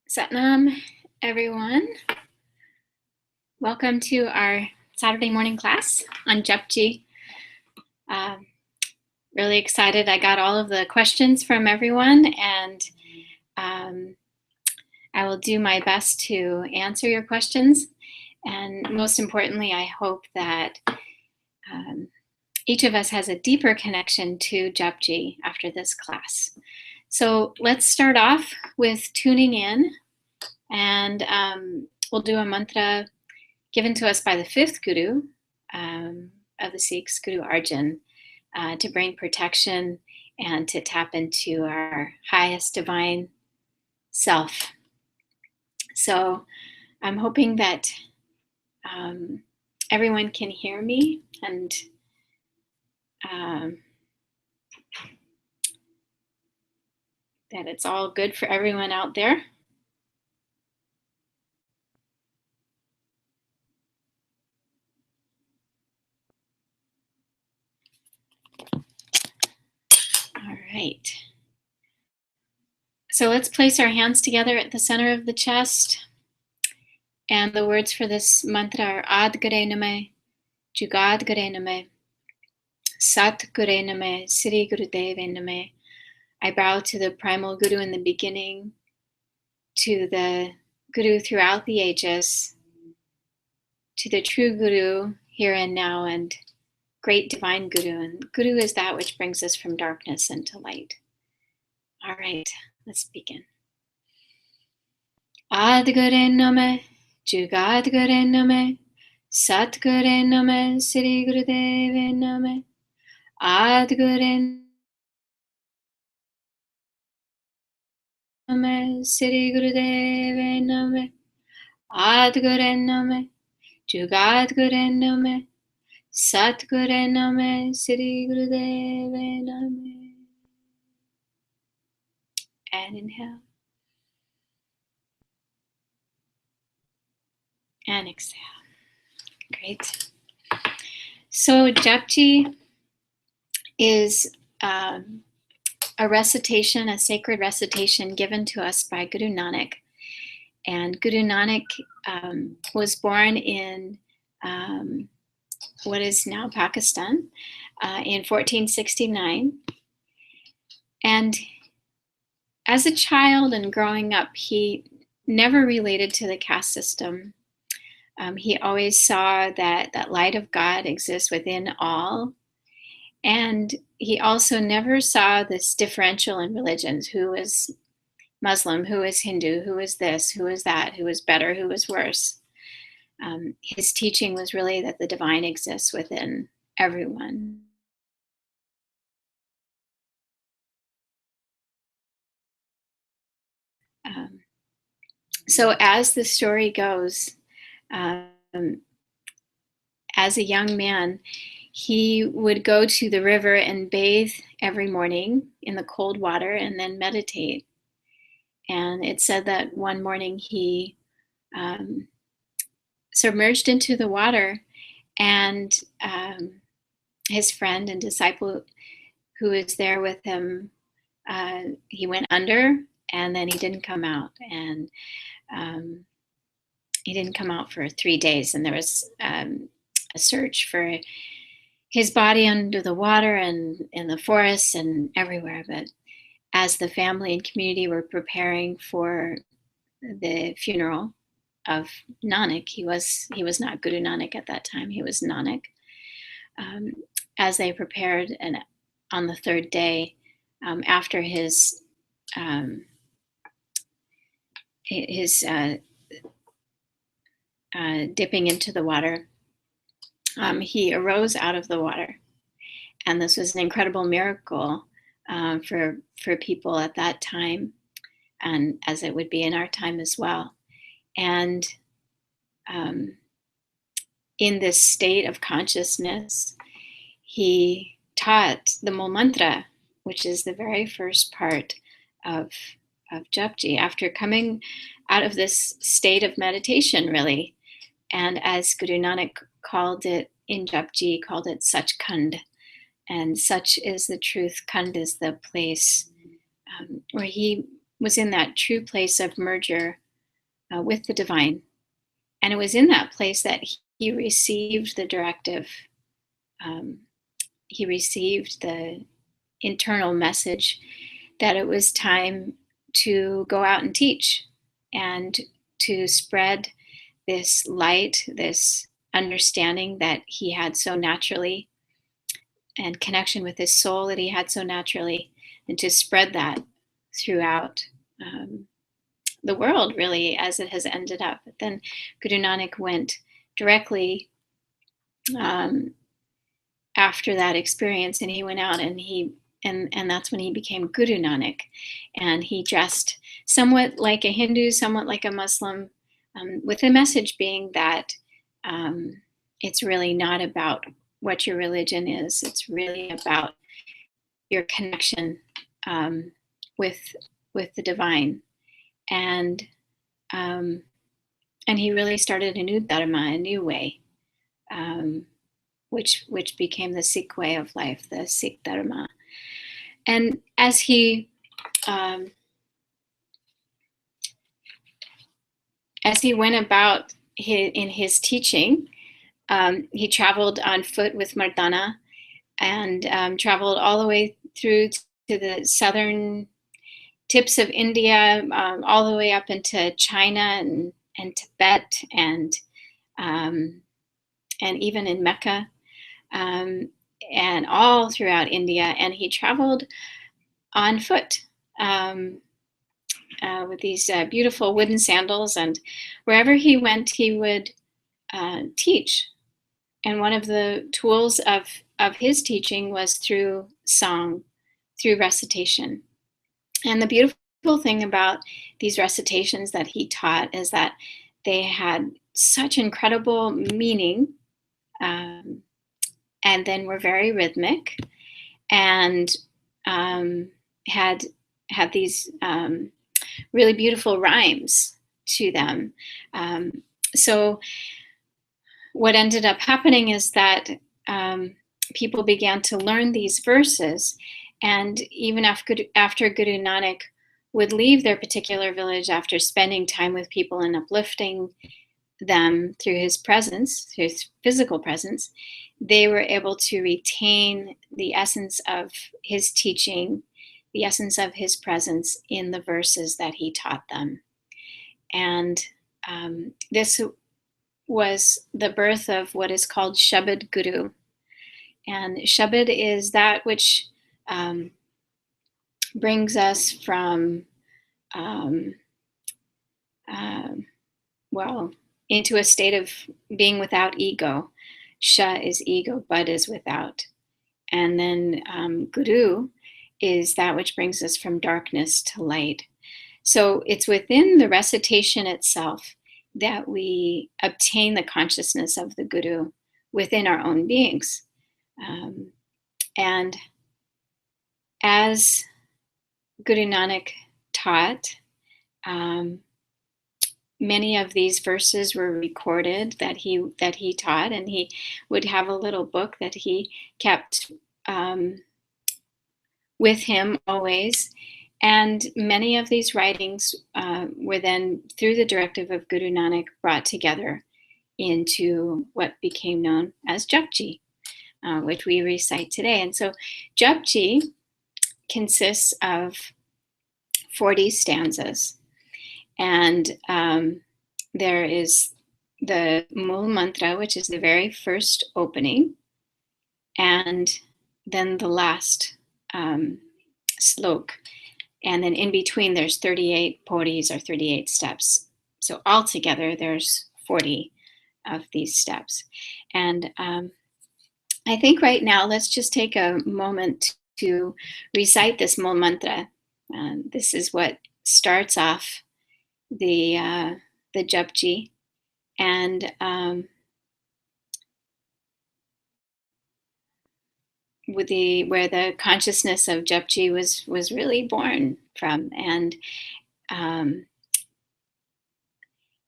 Satnam, everyone. Welcome to our Saturday morning class on Japji. Really excited. I got all of the questions from everyone, and I will do my best to answer your questions. And most importantly, I hope that each of us has a deeper connection to Japji after this class. So let's start off with tuning in, and we'll do a mantra given to us by the fifth Guru of the Sikhs, Guru Arjan, to bring protection and to tap into our highest divine self. So I'm hoping that everyone can hear me and that it's all good for everyone out there. All right. So let's place our hands together at the center of the chest. And the words for this mantra are Ad Gare Name, Jugad Gare Name, Sat Gure Name, Sri Gurudev Name. I bow to the primal Guru in the beginning, to the Guru throughout the ages, to the true Guru here and now, and great divine Guru. And Guru is that which brings us from darkness into light. All right, let's begin. Ad Gure Name, Jugad Gure Name, Sat Gure Name, Sri Gurudev Name. Ad Gure Name, Sri Gurudev Name. Ad Gure Name, Jugad Gure Name, Sat Gure Name, Sri Gurudev Name. And inhale. And exhale. Great. So Japji is a recitation, a sacred recitation given to us by Guru Nanak. And Guru Nanak was born in what is now Pakistan in 1469. And as a child and growing up, he never related to the caste system. He always saw that light of God exists within all. And he also never saw this differential in religions. Who is Muslim? Who is Hindu? Who is this? Who is that? Who is better? Who is worse? His teaching was really that the divine exists within everyone. So as the story goes, as a young man, he would go to the river and bathe every morning in the cold water and then meditate. And it said that one morning he submerged into the water, and his friend and disciple who was there with him, he went under and then he didn't come out. And he didn't come out for 3 days, and there was a search for his body under the water and in the forests and everywhere. But as the family and community were preparing for the funeral of Nanak, he was not Guru Nanak at that time, he was Nanak. As they prepared, and on the third day, after his dipping into the water, he arose out of the water. And this was an incredible miracle for people at that time, and as it would be in our time as well. And in this state of consciousness, he taught the Mul Mantra, which is the very first part of Japji, after coming out of this state of meditation, really. And as Guru Nanak called it in Japji, called it Sachkhand. And such is the truth. Khand is the place where he was in that true place of merger with the divine. And it was in that place that he received the directive. He received the internal message that it was time to go out and teach and to spread this light, this understanding that he had so naturally, and connection with his soul that he had so naturally, and to spread that throughout the world, really, as it has ended up. But then Guru Nanak went directly after that experience, and he went out and and that's when he became Guru Nanak. And he dressed somewhat like a Hindu, somewhat like a Muslim, with the message being that it's really not about what your religion is. It's really about your connection with the divine. And he really started a new dharma, a new way, which became the Sikh way of life, the Sikh dharma. And as he went about in his teaching, he traveled on foot with Mardana, and traveled all the way through to the southern tips of India, all the way up into China and Tibet, and even in Mecca, and all throughout India. And he traveled on foot with these beautiful wooden sandals, and wherever he went, he would teach. And one of the tools of his teaching was through song, through recitation. And the beautiful thing about these recitations that he taught is that they had such incredible meaning, and then were very rhythmic, and had these really beautiful rhymes to them. So what ended up happening is that people began to learn these verses, and even after Guru Nanak would leave their particular village after spending time with people and uplifting them through his presence, through his physical presence, they were able to retain the essence of his teaching, the essence of his presence in the verses that he taught them. And this was the birth of what is called Shabad Guru. And Shabad is that which brings us from, into a state of being without ego. Sha is ego, Bud is without. And then Guru is that which brings us from darkness to light. So it's within the recitation itself that we obtain the consciousness of the Guru within our own beings. And as Guru Nanak taught, many of these verses were recorded that he taught, and he would have a little book that he kept with him always. And many of these writings were then, through the directive of Guru Nanak, brought together into what became known as Japji, which we recite today. And so Japji consists of 40 stanzas. And there is the Mul Mantra, which is the very first opening, and then the last slok. And then in between, there's 38 podis, or 38 steps. So altogether, there's 40 of these steps. And I think right now, let's just take a moment to recite this Mul Mantra. This is what starts off the Japji, and where the consciousness of Japji was really born from, and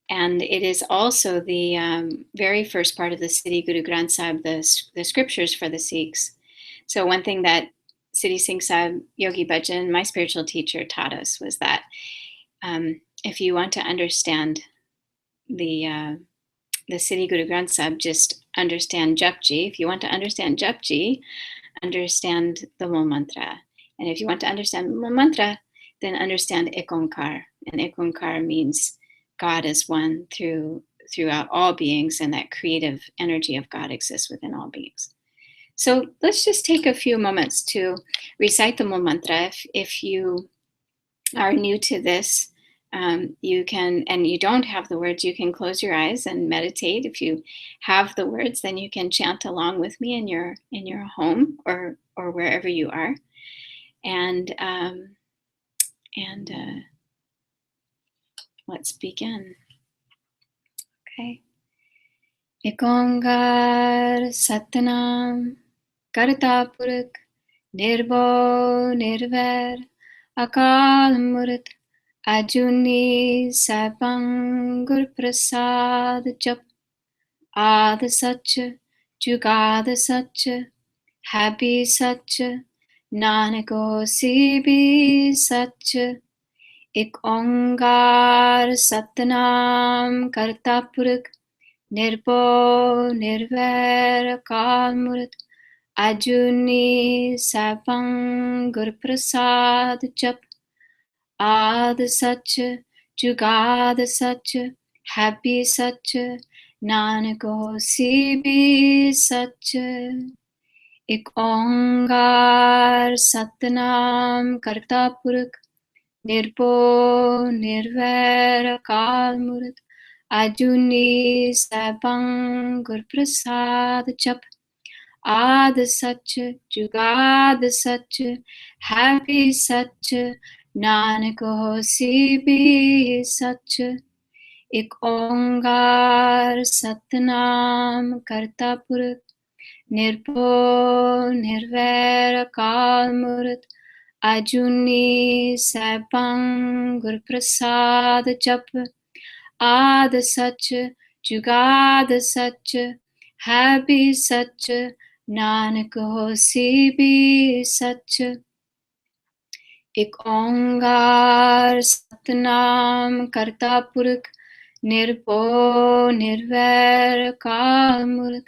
it is also the very first part of the Siddhi Guru Granth Sahib, the scriptures for the Sikhs. So one thing that Siddhi Singh Sahib Yogi Bhajan, my spiritual teacher, taught us was that if you want to understand the Siddhi Guru Granth Sahib, just understand Japji. If you want to understand Japji, understand the Mul Mantra. And if you want to understand the Mul Mantra, then understand Ek Onkar. And Ek Onkar means God is one throughout all beings, and that creative energy of God exists within all beings. So let's just take a few moments to recite the Mul Mantra. If you are new to this, you can, and you don't have the words, you can close your eyes and meditate. If you have the words, then you can chant along with me in your home or wherever you are. And let's begin. Okay. Ek Onkar Satnam Karta Purakh Nirbhav Nirvair Akal Murth Ajuni Sapang Gur Prasad Jap Ad Sach Jugad Sach Happy Sach Nanak Hosi Bhi Sach Ek Onkar Satnam Karta Purakh Nirbhav Nirvair Akal Murth Ajuni Sapang Gur Prasad Jap Ad Sach Jugad Sach Happy Sach Nanak Hosi Bhi Sach Ek Onkar Satnam Karta Purakh Nirbhav Nirvair Akal Murth Ajuni Sapang Gur Prasad Jap Ad Sach Jugad Sach Happy Sach Nanak Hosi Bhi Sach Ek Onkar Satnam Karta Purakh Nirbhav Nirvair Akal Murth Ajuni Sapang Gur Prasad Jap Ad Sach Jugad Sach Happy Sach Nanak Hosi Bhi Sach Ek Onkar Satnam Karta Purakh Nirbhav Nirvair Akal Murth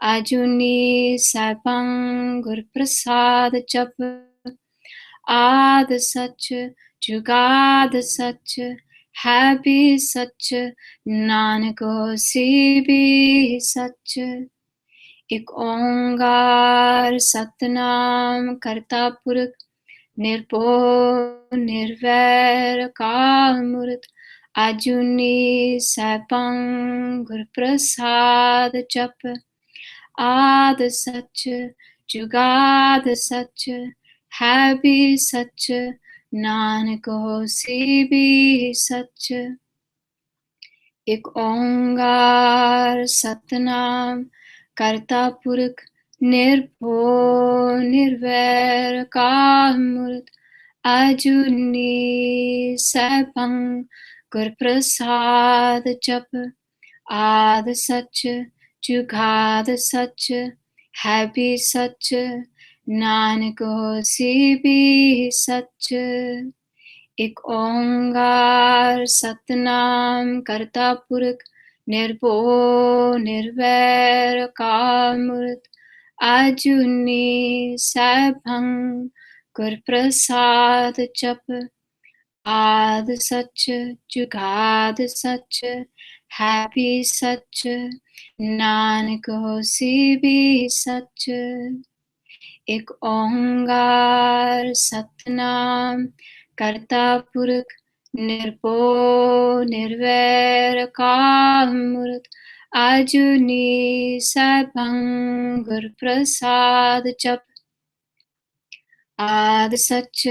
Ajuni Sapang Gur Prasad Jap Ad Sach Jugad Sach Happy Sach Nanak Hosi Bhi Sach Ek Onkar Satnam Karta Purakh Nirbhav Nirvair Akal Murth Ajuni Sapang Gur Prasad Jap Ad Sach Jugad Sach Happy Sach Nanak Hosi Bhi Sach Ek Onkar Satnam Karta Purakh Nirbhav Nirvair Akal Murth Ajuni Sapang Gur Prasad Jap Ad Sach Jugad Sach Happy Sach Nanak Hosi Bhi Sach Ek Onkar Satnam Karta Purakh Nirbhav Nirvair Akal Murth Ajuni Sapang Gur Prasad Jap Ad Sach Jugad Sach Happy Sach Nanak Hosi Bhi Sach Ek Onkar Satnam Karta Purakh Nirbhav Nirvair Akal Murth Ajuni Sapang Gur Prasad Jap Ad Sach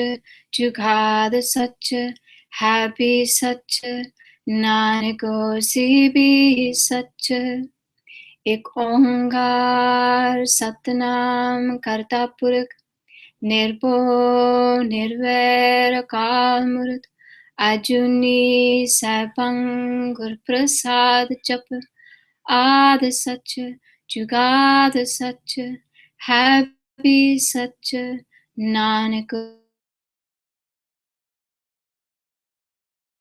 Jugad Sach Happy Sach Nanak Hosi Bhi Sach Ek Onkar Satnam Karta Purakh Nirbhav Nirvair Akal Murth Ajuni Sapang Gur Prasad Jap Ad Sach Jugad Sach Happy Sach Nanak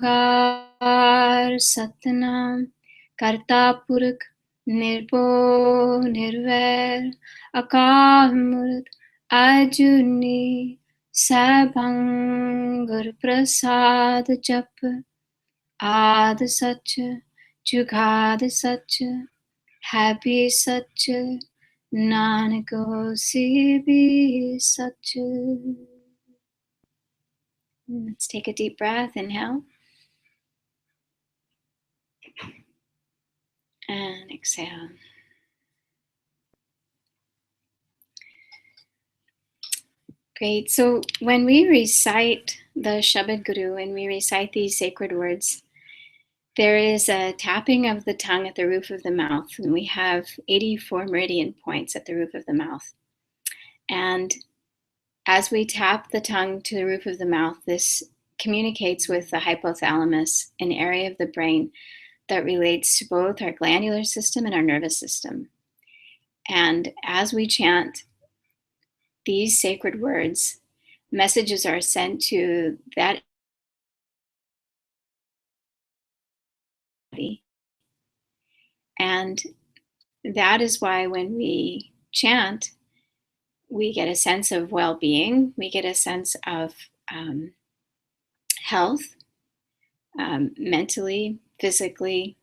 Kaur Satnam Karta Purakh Nirbo Nirvair Akal Murad Ajuni Sabang Gur Prasad Jap Ad Sach Jugad Sach Happy Sach Nanak Hosi Bhi Sach. Let's take a deep breath. Inhale and exhale. Great. So when we recite the Shabad Guru and we recite these sacred words, there is a tapping of the tongue at the roof of the mouth, and we have 84 meridian points at the roof of the mouth. And as we tap the tongue to the roof of the mouth, this communicates with the hypothalamus, an area of the brain that relates to both our glandular system and our nervous system. And as we chant these sacred words, messages are sent to that body. And that is why when we chant, we get a sense of well-being, we get a sense of health, mentally, physically.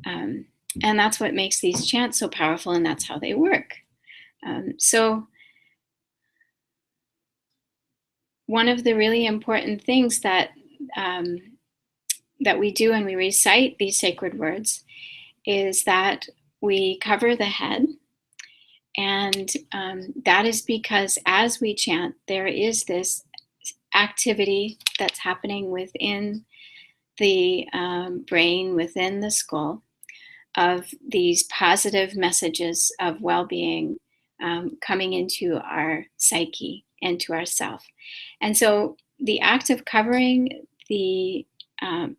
And that's what makes these chants so powerful, and that's how they work. So one of the really important things that that we do when we recite these sacred words is that we cover the head. And that is because as we chant, there is this activity that's happening within the brain, within the skull, of these positive messages of well-being coming into our psyche and to ourself. And so the act of covering the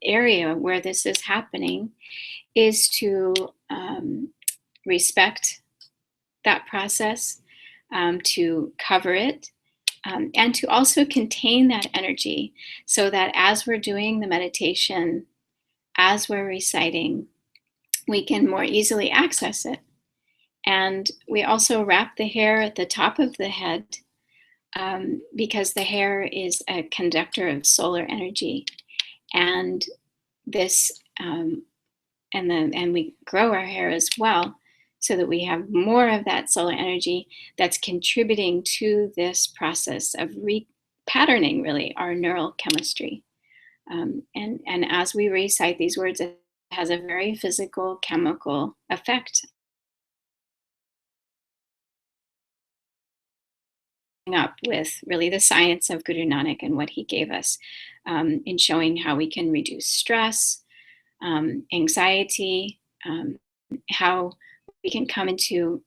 area where this is happening is to respect that process, to cover it, and to also contain that energy so that as we're doing the meditation, as we're reciting, we can more easily access it. And we also wrap the hair at the top of the head because the hair is a conductor of solar energy. And this, and we grow our hair as well so that we have more of that solar energy that's contributing to this process of repatterning, really, our neural chemistry. And as we recite these words, it has a very physical, chemical effect up with really the science of Guru Nanak and what he gave us in showing how we can reduce stress, anxiety, how we can come into.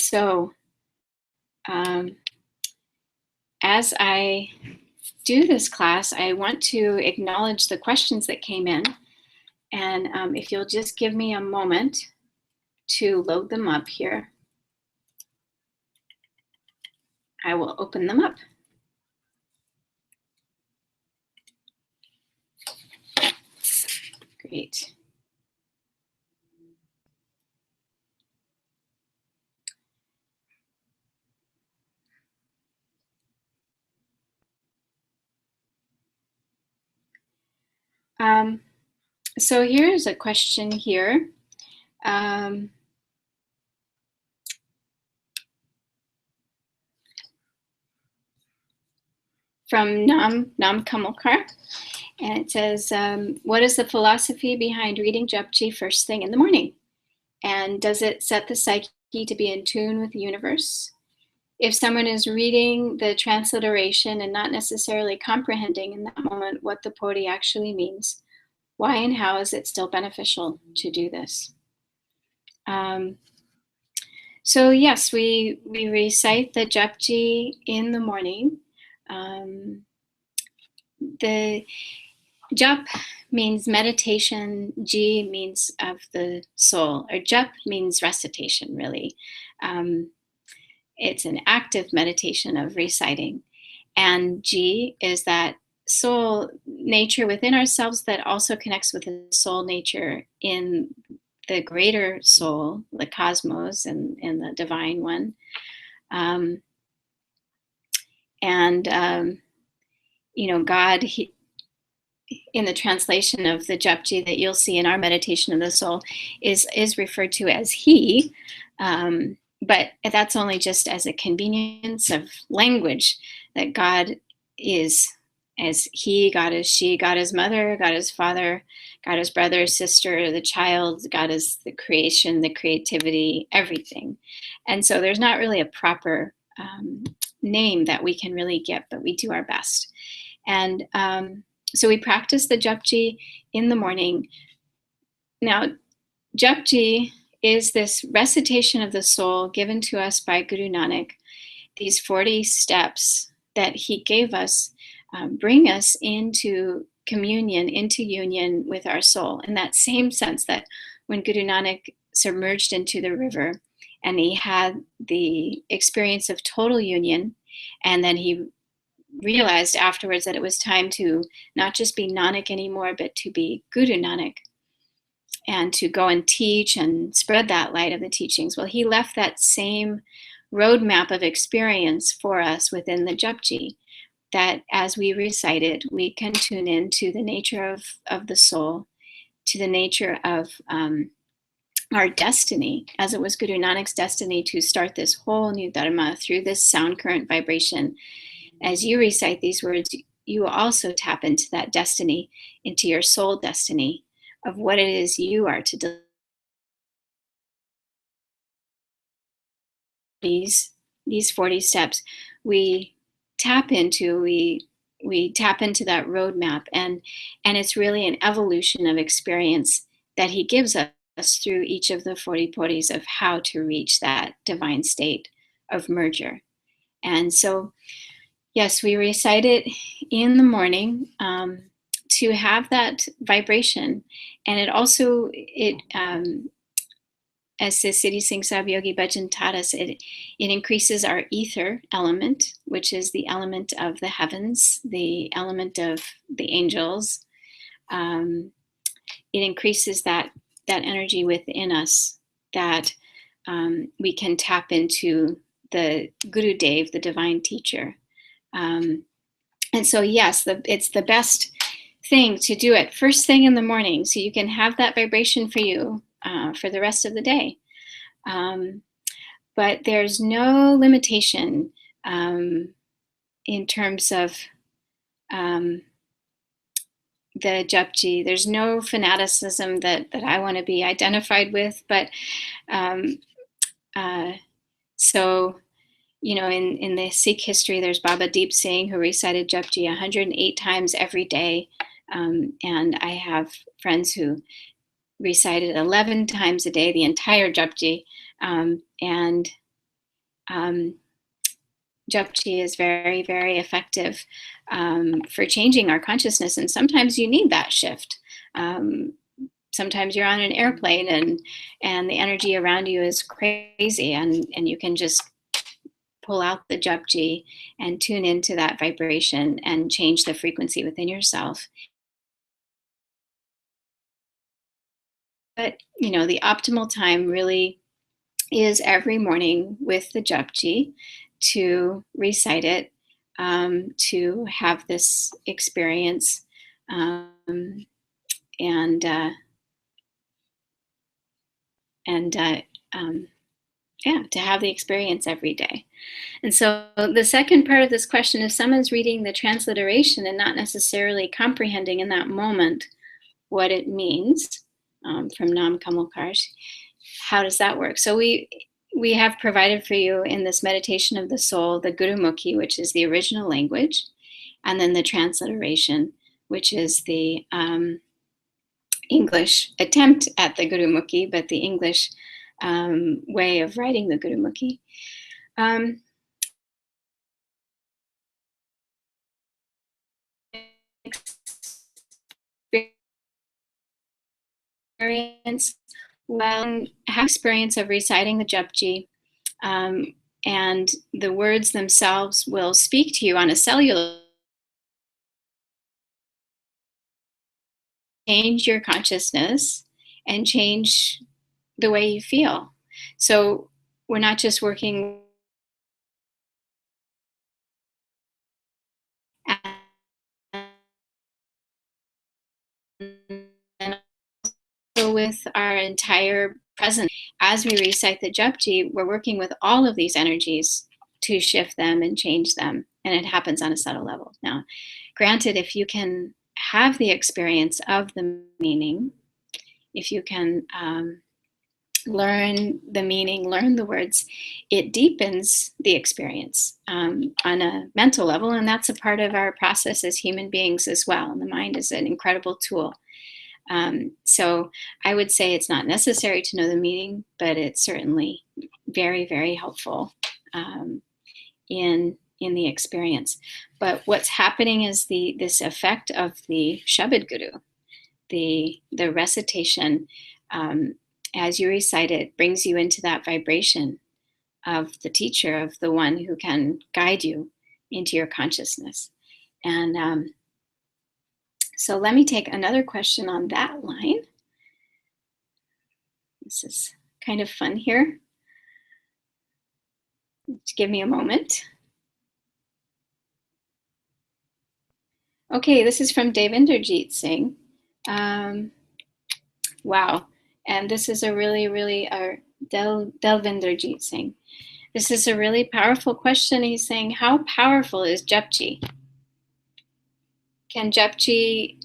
So as I do this class, I want to acknowledge the questions that came in. And if you'll just give me a moment to load them up here, I will open them up. Great. So here's a question here. From Nam Kamalkar. And it says, what is the philosophy behind reading Japji first thing in the morning? And does it set the psyche to be in tune with the universe? If someone is reading the transliteration and not necessarily comprehending in that moment what the Podi actually means, why and how is it still beneficial to do this? So yes, we recite the Japji in the morning. The Jap means meditation. Ji means of the soul. Or Jap means recitation, really. It's an active meditation of reciting. And Ji is that soul nature within ourselves that also connects with the soul nature in the greater soul, the cosmos, and the divine one. Um, and, God, in the translation of the Japji that you'll see in our meditation of the soul, is referred to as He. But that's only just as a convenience of language, that God is as He, God is she, God is mother, God is father, God is brother, sister, the child, God is the creation, the creativity, everything. And so there's not really a proper name that we can really get, but we do our best. And so we practice the Japji in the morning. Now, Japji is this recitation of the soul given to us by Guru Nanak. These 40 steps that he gave us bring us into communion, into union with our soul, in that same sense that when Guru Nanak submerged into the river and he had the experience of total union, and then he realized afterwards that it was time to not just be Nanak anymore, but to be Guru Nanak, and to go and teach and spread that light of the teachings. Well, he left that same roadmap of experience for us within the Japji, that as we recite it, we can tune in to the nature of the soul, to the nature of our destiny, as it was Guru Nanak's destiny to start this whole new dharma through this sound current vibration. As you recite these words, you also tap into that destiny, into your soul destiny of what it is you are to do. These 40 steps, we tap into, we tap into that roadmap, and it's really an evolution of experience that he gives us through each of the 40 podis of how to reach that divine state of merger. And so, yes, we recite it in the morning to have that vibration. And it also, as the Siddhi Singh Sahib Yogi Bhajan taught us, it increases our ether element, which is the element of the heavens, the element of the angels. It increases that energy within us, that we can tap into the Guru Dev, the divine teacher. And so, yes, it's the best thing to do it first thing in the morning, so you can have that vibration for you for the rest of the day. But there's no limitation in terms of the Japji. There's no fanaticism that I want to be identified with, but so, in the Sikh history, there's Baba Deep Singh, who recited Japji 108 times every day. And I have friends who recited 11 times a day, the entire Japji. And Japji is very, very effective for changing our consciousness. And sometimes you need that shift. Sometimes you're on an airplane and the energy around you is crazy, and you can just pull out the Japji and tune into that vibration and change the frequency within yourself. But, the optimal time really is every morning with the Japji, to recite it, to have this experience, to have the experience every day. And so the second part of this question, if someone's reading the transliteration and not necessarily comprehending in that moment what it means from Nam Kamalkar, how does that work? So we have provided for you in this meditation of the soul, the Gurumukhi, which is the original language, and then the transliteration, which is the English attempt at the Gurumukhi, but the English way of writing the Gurumukhi. experience? Well, have experience of reciting the Japji, and the words themselves will speak to you on a cellular, change your consciousness and change the way you feel. So we're not just working and also with our entire presence. As we recite the Japji, we're working with all of these energies to shift them and change them. And it happens on a subtle level. Now, granted, if you can have the experience of the meaning, if you can learn the meaning, learn the words, it deepens the experience on a mental level. And that's a part of our process as human beings as well. And the mind is an incredible tool. So I would say it's not necessary to know the meaning, but it's certainly very, very helpful in the experience. But what's happening is this effect of the Shabad Guru, the recitation, as you recite it, brings you into that vibration of the teacher, of the one who can guide you into your consciousness. And so let me take another question on that line. This is kind of fun here. Just give me a moment. Okay, this is from Devinderjeet Singh. Wow. And this is a really, really, Delvinderjeet Singh. This is a really powerful question. He's saying, how powerful is Japji? Can Japji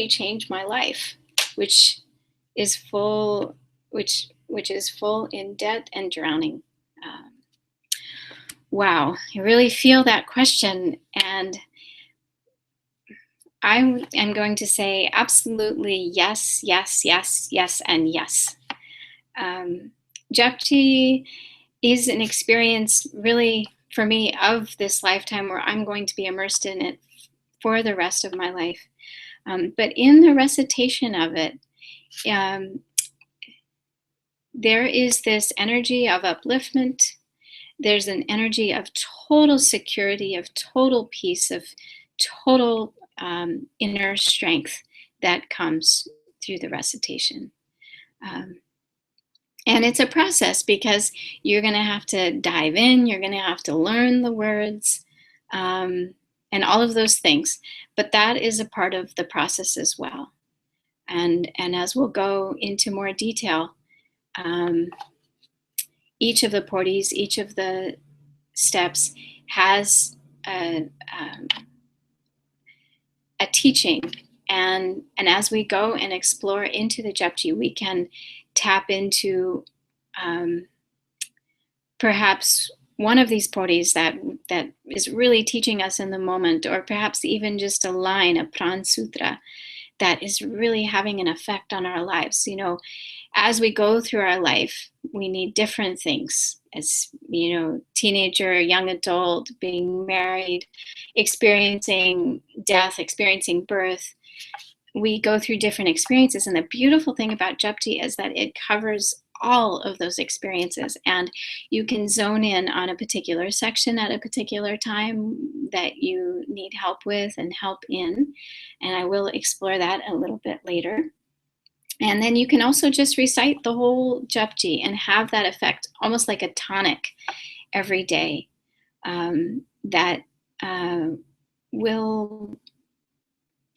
change my life, which is full, which is full in debt and drowning? Wow, I really feel that question, and I am going to say absolutely yes, yes, yes, yes, and yes. Japji is an experience really for me of this lifetime where I'm going to be immersed in it for the rest of my life. But in the recitation of it, there is this energy of upliftment. There's an energy of total security, of total peace, of total inner strength that comes through the recitation. And it's a process because you're going to have to dive in, you're going to have to learn the words, and all of those things. But that is a part of the process as well. And as we'll go into more detail, each of the porties, each of the steps has a teaching. And as we go and explore into the Japji, we can tap into perhaps one of these porties that is really teaching us in the moment, or perhaps even just a line, a Pran Sutra, that is really having an effect on our lives. You know, as we go through our life, we need different things. As you know, teenager, young adult, being married, experiencing death, experiencing birth. We go through different experiences. And the beautiful thing about Japji is that it covers all of those experiences, and you can zone in on a particular section at a particular time that you need help with and help in. And I will explore that a little bit later. And then you can also just recite the whole Japji and have that effect, almost like a tonic every day, that will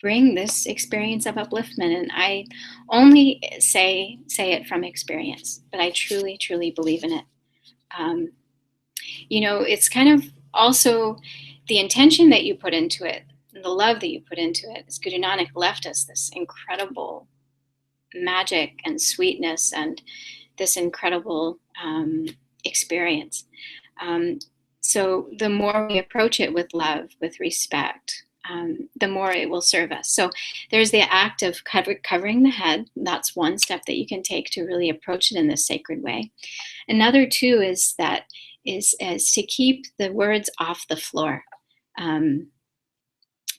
bring this experience of upliftment. And I only say it from experience, but I truly, truly believe in it. You know, it's kind of also the intention that you put into it, and the love that you put into it. As Guru Nanak left us this incredible magic and sweetness and this incredible experience. So the more we approach it with love, with respect, the more it will serve us. So there's the act of covering the head. That's one step that you can take to really approach it in this sacred way. Another too is to keep the words off the floor.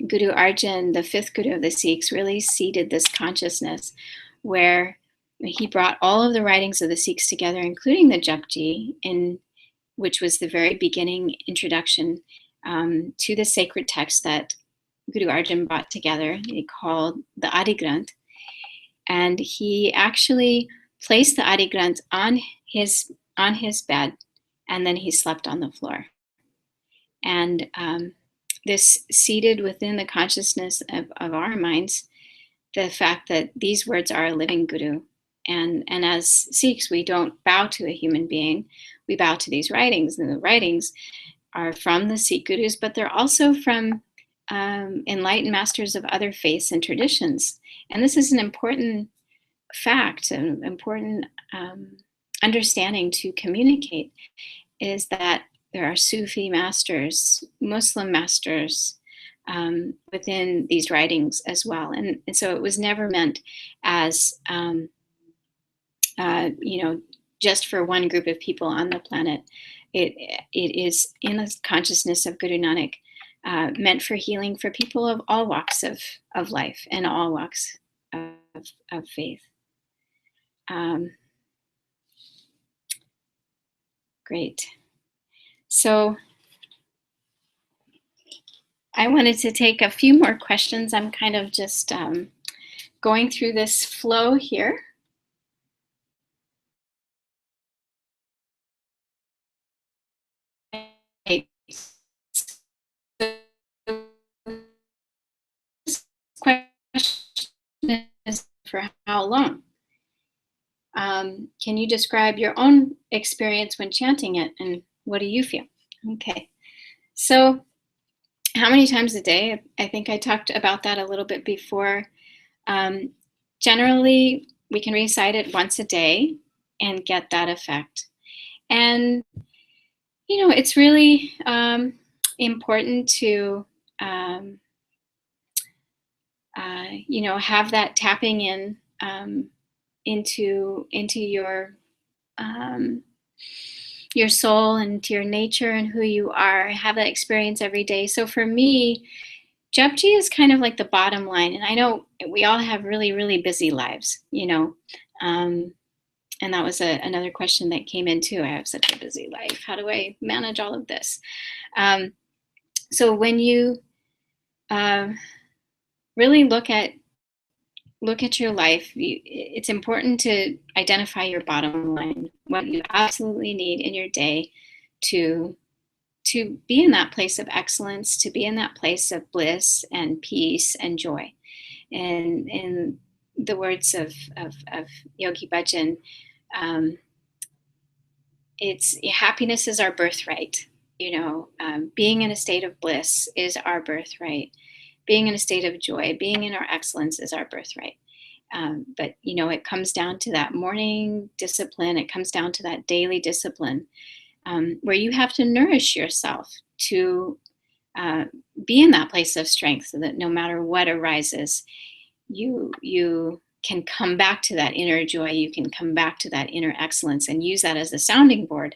Guru Arjan, the fifth Guru of the Sikhs, really seeded this consciousness where he brought all of the writings of the Sikhs together, including the Japji, which was the very beginning introduction to the sacred text that Guru Arjan brought together. He called the Adi Granth. And he actually placed the Adi Granth on his bed, and then he slept on the floor. And this seeded within the consciousness of our minds the fact that these words are a living guru. And as Sikhs, we don't bow to a human being, we bow to these writings. And the writings are from the Sikh gurus, but they're also from enlightened masters of other faiths and traditions. And this is an important fact, an important understanding to communicate, is that there are Sufi masters, Muslim masters within these writings as well. And so it was never meant as, just for one group of people on the planet. It is in the consciousness of Guru Nanak, meant for healing for people of all walks of life and all walks of faith. Great. So I wanted to take a few more questions. I'm kind of just going through this flow here. This question is for how long? Can you describe your own experience when chanting it, and what do you feel? Okay, so how many times a day? I think I talked about that a little bit before. Generally, we can recite it once a day and get that effect. And, it's really important to, have that tapping in into your soul and to your nature and who you are. Have that experience every day. So for me, Japji is kind of like the bottom line. And I know we all have really, really busy lives, and that was another question that came in too. I have such a busy life. How do I manage all of this? So when you really look at your life, it's important to identify your bottom line, what you absolutely need in your day to be in that place of excellence, to be in that place of bliss and peace and joy. And in the words of Yogi Bhajan, it's happiness is our birthright. Being in a state of bliss is our birthright. Being in a state of joy, being in our excellence is our birthright. But it comes down to that morning discipline. It comes down to that daily discipline, where you have to nourish yourself to be in that place of strength, so that no matter what arises, you can come back to that inner joy. You can come back to that inner excellence and use that as a sounding board,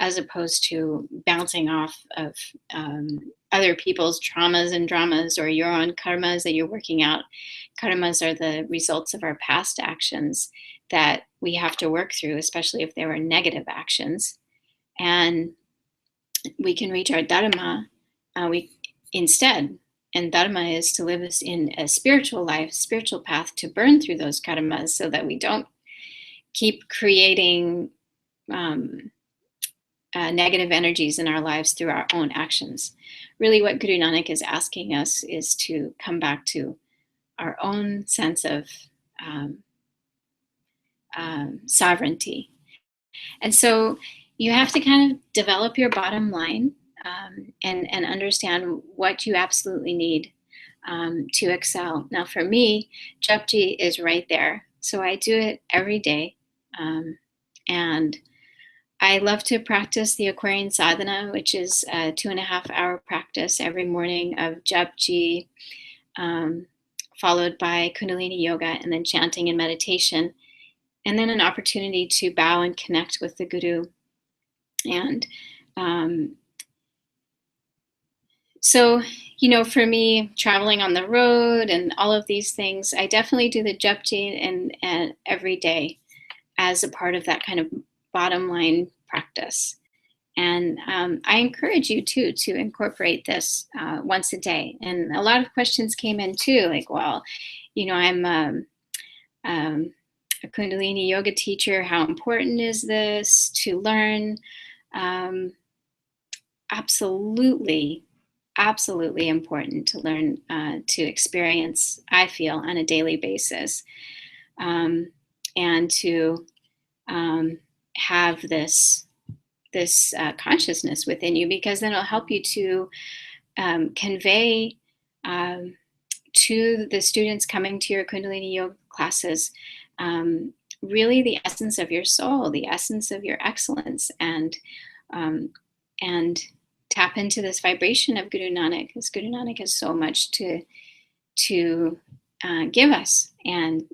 as opposed to bouncing off of other people's traumas and dramas, or your own karmas that you're working out. Karmas are the results of our past actions that we have to work through, especially if they were negative actions. And we can reach our dharma instead. And dharma is to live in a spiritual life, spiritual path, to burn through those karmas so that we don't keep creating negative energies in our lives through our own actions. Really, what Guru Nanak is asking us is to come back to our own sense of sovereignty. And so you have to kind of develop your bottom line, and understand what you absolutely need to excel. Now, for me, Japji is right there. So I do it every day. And I love to practice the Aquarian Sadhana, which is a 2.5-hour practice every morning of Japji, followed by Kundalini Yoga, and then chanting and meditation, and then an opportunity to bow and connect with the Guru. And So, for me, traveling on the road and all of these things, I definitely do the Japji and every day as a part of that kind of bottom line practice. And I encourage you too to incorporate this once a day. And a lot of questions came in too, like, well, I'm um, a Kundalini yoga teacher. How important is this to learn? Um, absolutely, absolutely important to learn to experience, I feel, on a daily basis. Um, and to have this consciousness within you, because then it'll help you to convey um, to the students coming to your Kundalini yoga classes um, really the essence of your soul, the essence of your excellence, um, and tap into this vibration of Guru Nanak, because Guru Nanak has so much to give us and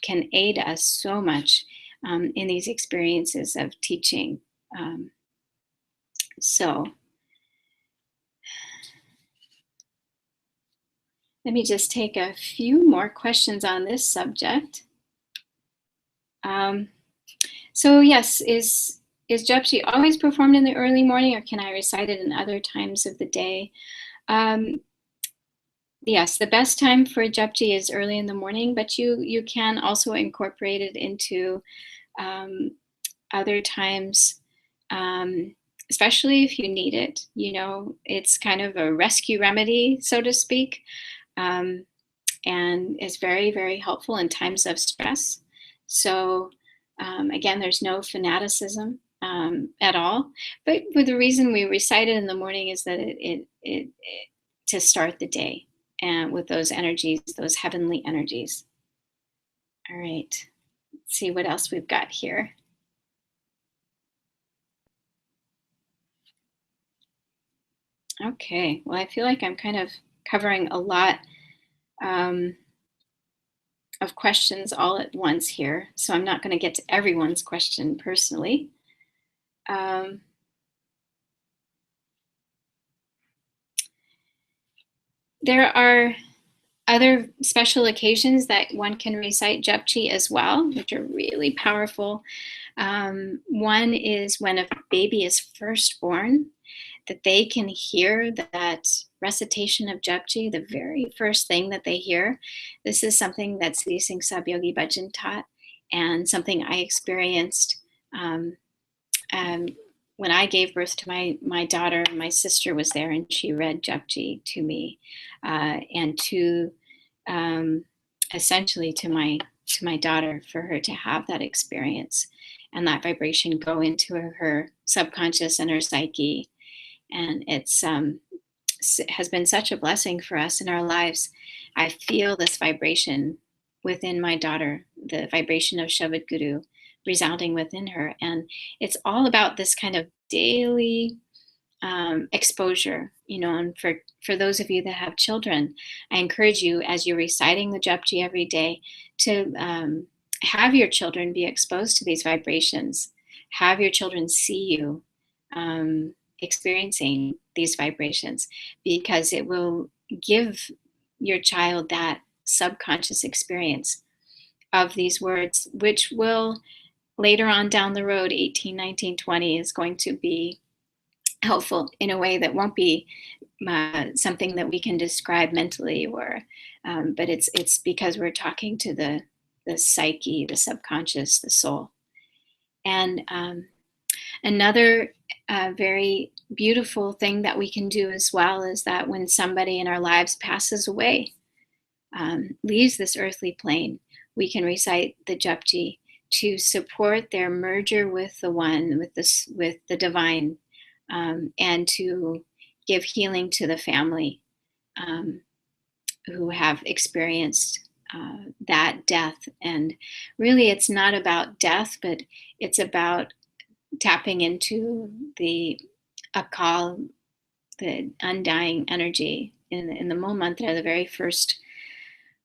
can aid us so much in these experiences of teaching. So let me just take a few more questions on this subject. So yes, is Japji always performed in the early morning, or can I recite it in other times of the day? Um, yes, the best time for Japji is early in the morning, but you can also incorporate it into um, other times, especially if you need it. It's kind of a rescue remedy, so to speak. Um, and is very, very helpful in times of stress. So, again, there's no fanaticism at all. But the reason we recite it in the morning is that it to start the day and with those energies, those heavenly energies. All right, let's see what else we've got here. Okay, well, I feel like I'm kind of covering a lot um, of questions all at once here, so I'm not going to get to everyone's question personally. Um, there are other special occasions that one can recite Japji as well, which are really powerful. One is when a baby is first born, that they can hear that recitation of Japji, the very first thing that they hear. This is something that Siddhi Singh Sabyogi Bhajan taught, and something I experienced um, um, when I gave birth to my daughter. My sister was there, and she read Japji to me, and to essentially to my daughter, for her to have that experience and that vibration go into her subconscious and her psyche. And has been such a blessing for us in our lives. I feel this vibration within my daughter, the vibration of Shabad Guru resounding within her. And it's all about this kind of daily exposure, and for those of you that have children, I encourage you, as you're reciting the Japji every day, to have your children be exposed to these vibrations. Have your children see you experiencing these vibrations, because it will give your child that subconscious experience of these words, which will later on down the road, 18, 19, 20, is going to be helpful in a way that won't be something that we can describe mentally, or but it's because we're talking to the psyche, the subconscious, the soul. And another very beautiful thing that we can do as well is that when somebody in our lives passes away, leaves this earthly plane, we can recite the Japji to support their merger with the one, with the divine, and to give healing to the family who have experienced that death. And really, it's not about death, but it's about tapping into the Akal, the undying energy. In the Mul Mantra, the very first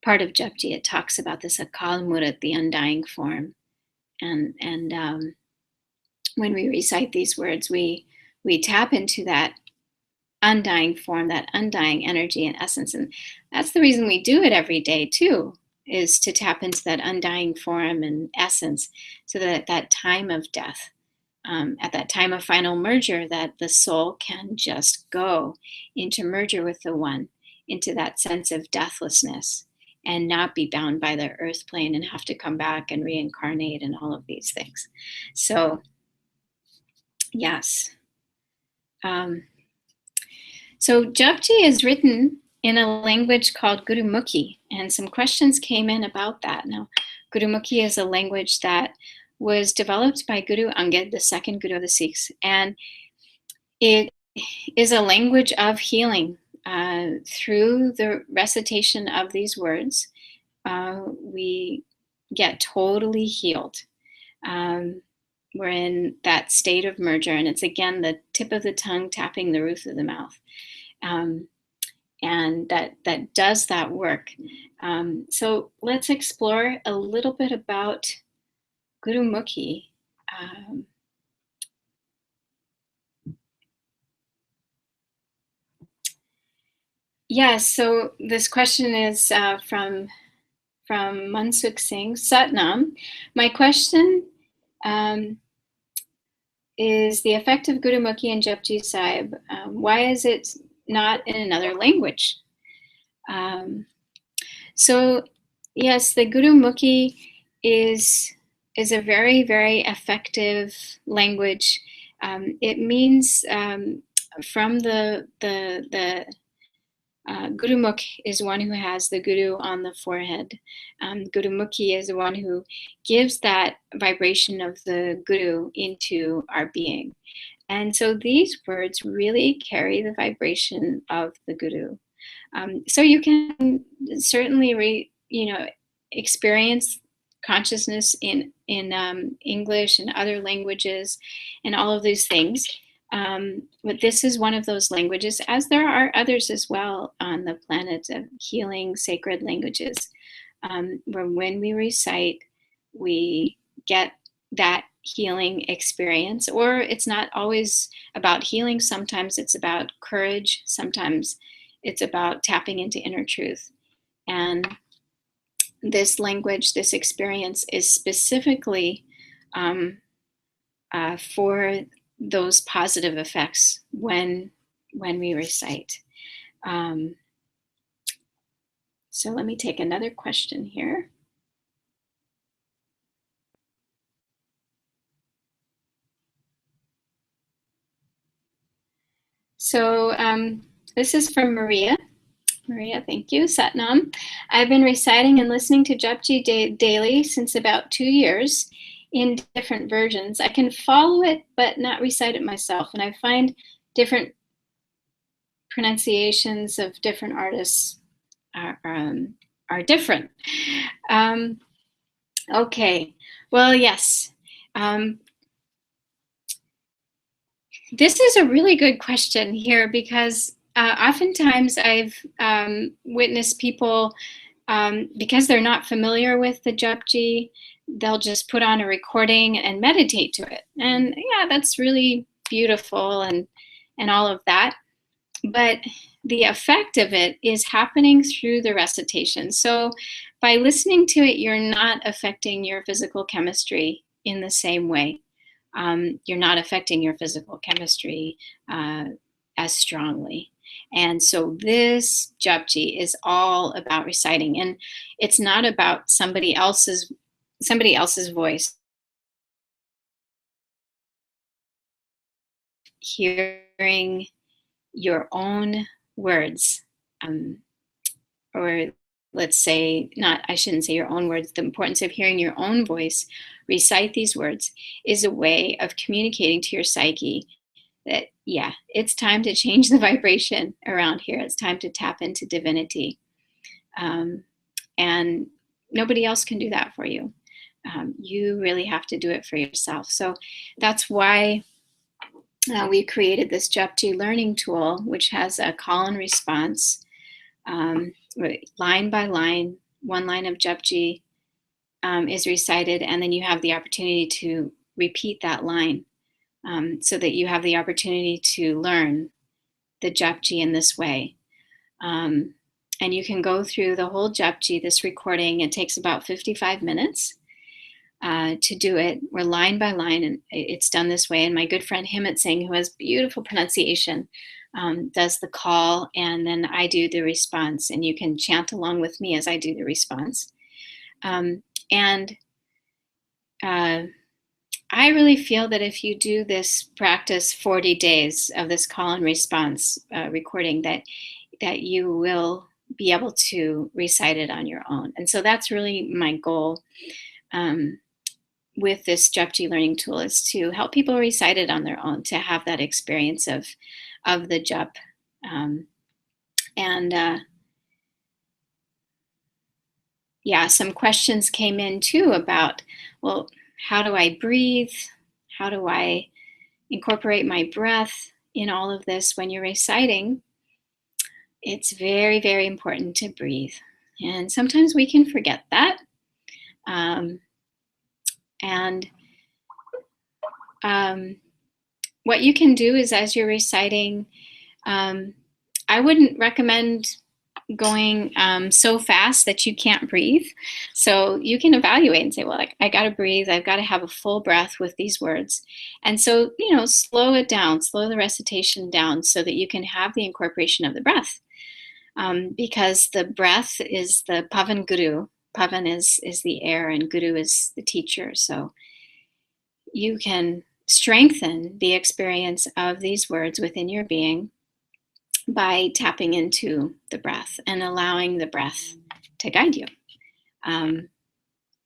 part of Japji, it talks about this Akal Murat, the undying form. And when we recite these words, we tap into that undying form, that undying energy and essence. And that's the reason we do it every day too, is to tap into that undying form and essence, so that at that time of death, at that time of final merger, that the soul can just go into merger with the one, into that sense of deathlessness, and not be bound by the earth plane and have to come back and reincarnate and all of these things. So, yes. Um, so Japji is written in a language called Gurumukhi, and some questions came in about that. Now, Gurumukhi is a language that was developed by Guru Angad, the second Guru of the Sikhs, and it is a language of healing. Through the recitation of these words, we get totally healed. We're in that state of merger, and it's again the tip of the tongue tapping the roof of the mouth. And that does that work. So let's explore a little bit about Gurumukhi. Yes, so this question is from Mansukh Singh. Satnam, my question is the effect of Gurumukhi and Japji Sahib. Why is it not in another language? So yes, the Gurumukhi is a very, very effective language. It means from the Gurumukh is one who has the Guru on the forehead. Gurumukhi is the one who gives that vibration of the Guru into our being. And so these words really carry the vibration of the Guru. So you can certainly experience consciousness in English and other languages and all of these things. But this is one of those languages, as there are others as well on the planet of healing sacred languages, where when we recite, we get that healing experience. Or it's not always about healing. Sometimes it's about courage. Sometimes it's about tapping into inner truth. And this language, this experience is specifically for those positive effects when we recite. So let me take another question here. So this is from Maria. Maria, thank you. Satnam, I've been reciting and listening to Japji daily since about 2 years in different versions. I can follow it, but not recite it myself. And I find different pronunciations of different artists are different. Okay, well, yes. This is a really good question here, because oftentimes I've witnessed people, because they're not familiar with the Japji, they'll just put on a recording and meditate to it. And yeah, that's really beautiful and all of that. But the effect of it is happening through the recitation. So by listening to it, you're not affecting your physical chemistry in the same way. You're not affecting your physical chemistry as strongly. And so this Japji is all about reciting, and it's not about somebody else's voice. Hearing your own words, or let's say, I shouldn't say your own words, the importance of hearing your own voice recite these words is a way of communicating to your psyche that, yeah, it's time to change the vibration around here. It's time to tap into divinity. And nobody else can do that for you. You really have to do it for yourself. So that's why we created this Japji learning tool, which has a call and response, line by line. One line of Japji is recited, and then you have the opportunity to repeat that line, so that you have the opportunity to learn the Japji in this way. And you can go through the whole Japji, this recording. It takes about 55 minutes to do it. We're line by line, and it's done this way. And my good friend Himmat Singh, who has beautiful pronunciation, does the call, and then I do the response. And you can chant along with me as I do the response. And I really feel that if you do this practice 40 days of this call and response recording, that you will be able to recite it on your own. And so that's really my goal with this Japji learning tool, is to help people recite it on their own, to have that experience of the Jap. Yeah, some questions came in too about, well, how do I breathe? How do I incorporate my breath in all of this? When you're reciting, it's very, very important to breathe. And sometimes we can forget that. What you can do is, as you're reciting, I wouldn't recommend going so fast that you can't breathe. So you can evaluate and say, well, I got to breathe. I've got to have a full breath with these words. And so, slow it down, slow the recitation down so that you can have the incorporation of the breath. Because the breath is the Pavan Guru. Pavan is the air, and Guru is the teacher. So you can strengthen the experience of these words within your being by tapping into the breath and allowing the breath to guide you.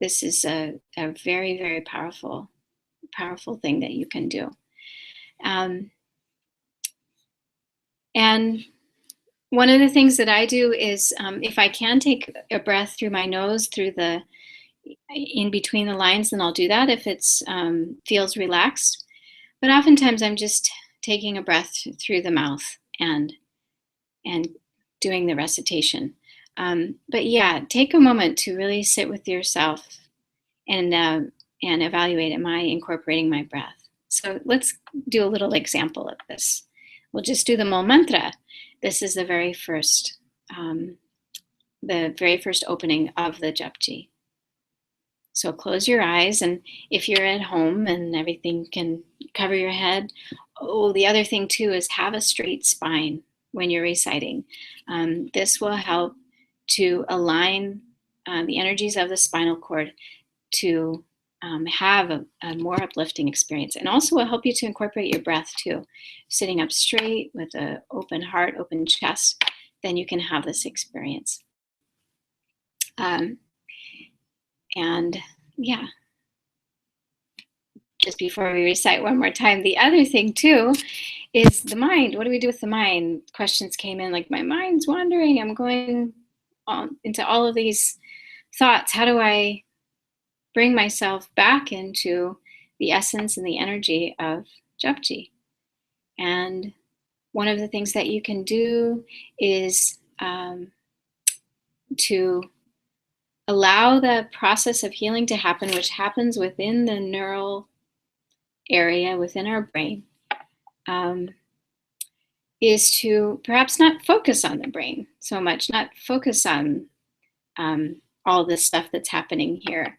This is a very, very powerful thing that you can do. And one of the things that I do is, if I can take a breath through my nose, in between the lines, then I'll do that if it feels relaxed. But oftentimes I'm just taking a breath through the mouth and doing the recitation. But yeah, take a moment to really sit with yourself and evaluate, am I incorporating my breath? So let's do a little example of this. We'll just do the Mul Mantra. This is the very first opening of the Japji. So close your eyes, and if you're at home and everything can cover your head, the other thing too is have a straight spine when you're reciting. This will help to align the energies of the spinal cord to have a more uplifting experience, and also will help you to incorporate your breath too. Sitting up straight with an open heart, open chest, then you can have this experience. And yeah, just before we recite one more time, the other thing too is the mind. What do we do with the mind? Questions came in like, my mind's wandering. I'm going into all of these thoughts. How do I bring myself back into the essence and the energy of Japji? And one of the things that you can do is to allow the process of healing to happen, which happens within the neural area within our brain, is to perhaps not focus on the brain so much, not focus on all this stuff that's happening here.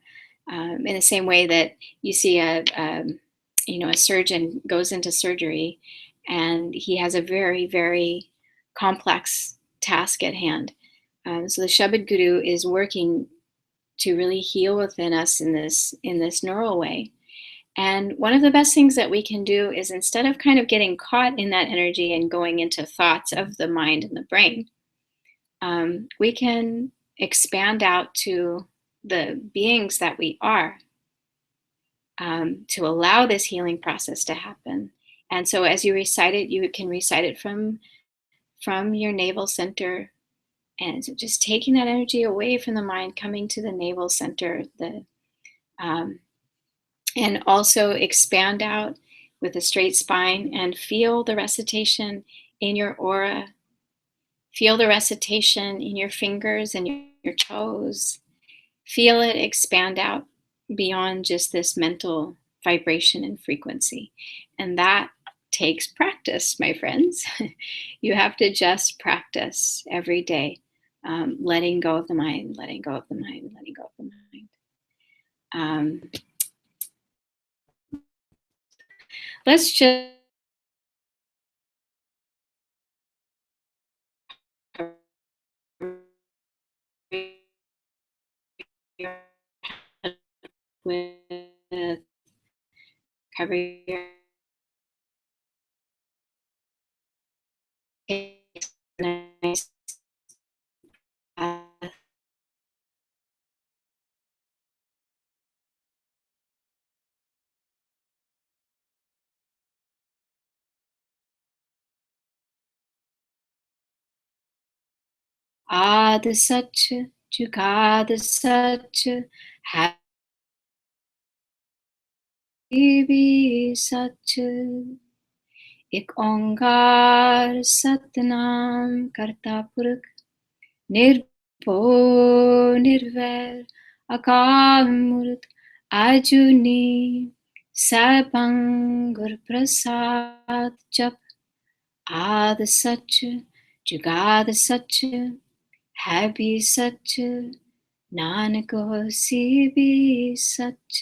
In the same way that you see a surgeon goes into surgery and he has a very, very complex task at hand. So the Shabad Guru is working to really heal within us in this neural way. And one of the best things that we can do is, instead of kind of getting caught in that energy and going into thoughts of the mind and the brain, we can expand out to the beings that we are, to allow this healing process to happen. And so as you recite it, you can recite it from your navel center, and so just taking that energy away from the mind, coming to the navel center, and also expand out with a straight spine, and feel the recitation in your aura. Feel the recitation in your fingers and your toes. Feel it expand out beyond just this mental vibration and frequency. And that takes practice, my friends. You have to just practice every day, letting go of the mind, letting go of the mind, letting go of the mind. Let's just with cover your face, nice breath. आद सच जुगाद सच है भी सच एक ओंकार सतनाम करता पुरख निर्भो निर्वैर अकाल मूर्त आजुनी सैभं गुर प्रसाद जप आद सच जुगाद सच है भी सच नानक होसी भी सच.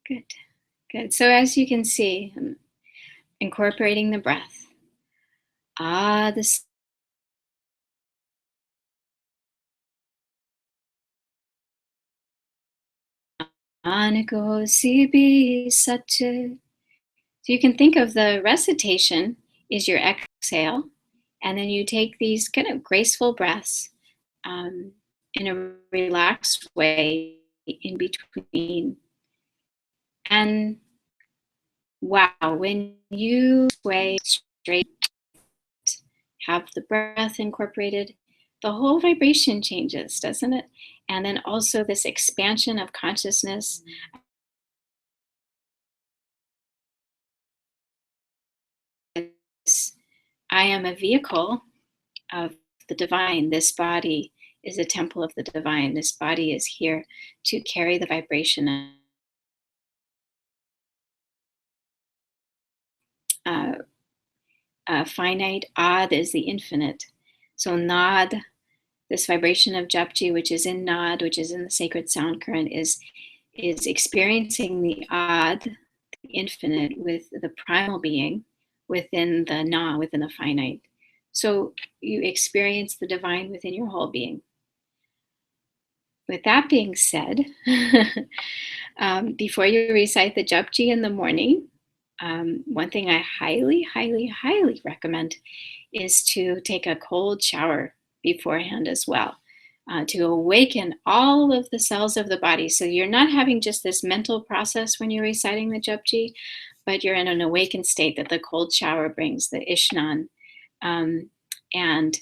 Good, good. So as you can see, I'm incorporating the breath. The Nanak hosi bhi sach. So you can think of the recitation is your exhale, and then you take these kind of graceful breaths in a relaxed way in between. And wow, when you sway straight, have the breath incorporated, the whole vibration changes, doesn't it? And then also this expansion of consciousness. I am a vehicle of the divine. This body is a temple of the divine. This body is here to carry the vibration. Finite, Ad is the infinite. So Nad, this vibration of Japji, which is in Nad, which is in the sacred sound current, is experiencing the Ad, the infinite, with the primal being within the Na, within the finite. So you experience the divine within your whole being. With that being said, before you recite the Japji in the morning, one thing I highly, highly, highly recommend is to take a cold shower beforehand as well, to awaken all of the cells of the body. So you're not having just this mental process when you're reciting the Japji, but you're in an awakened state that the cold shower brings, the Ishnan. And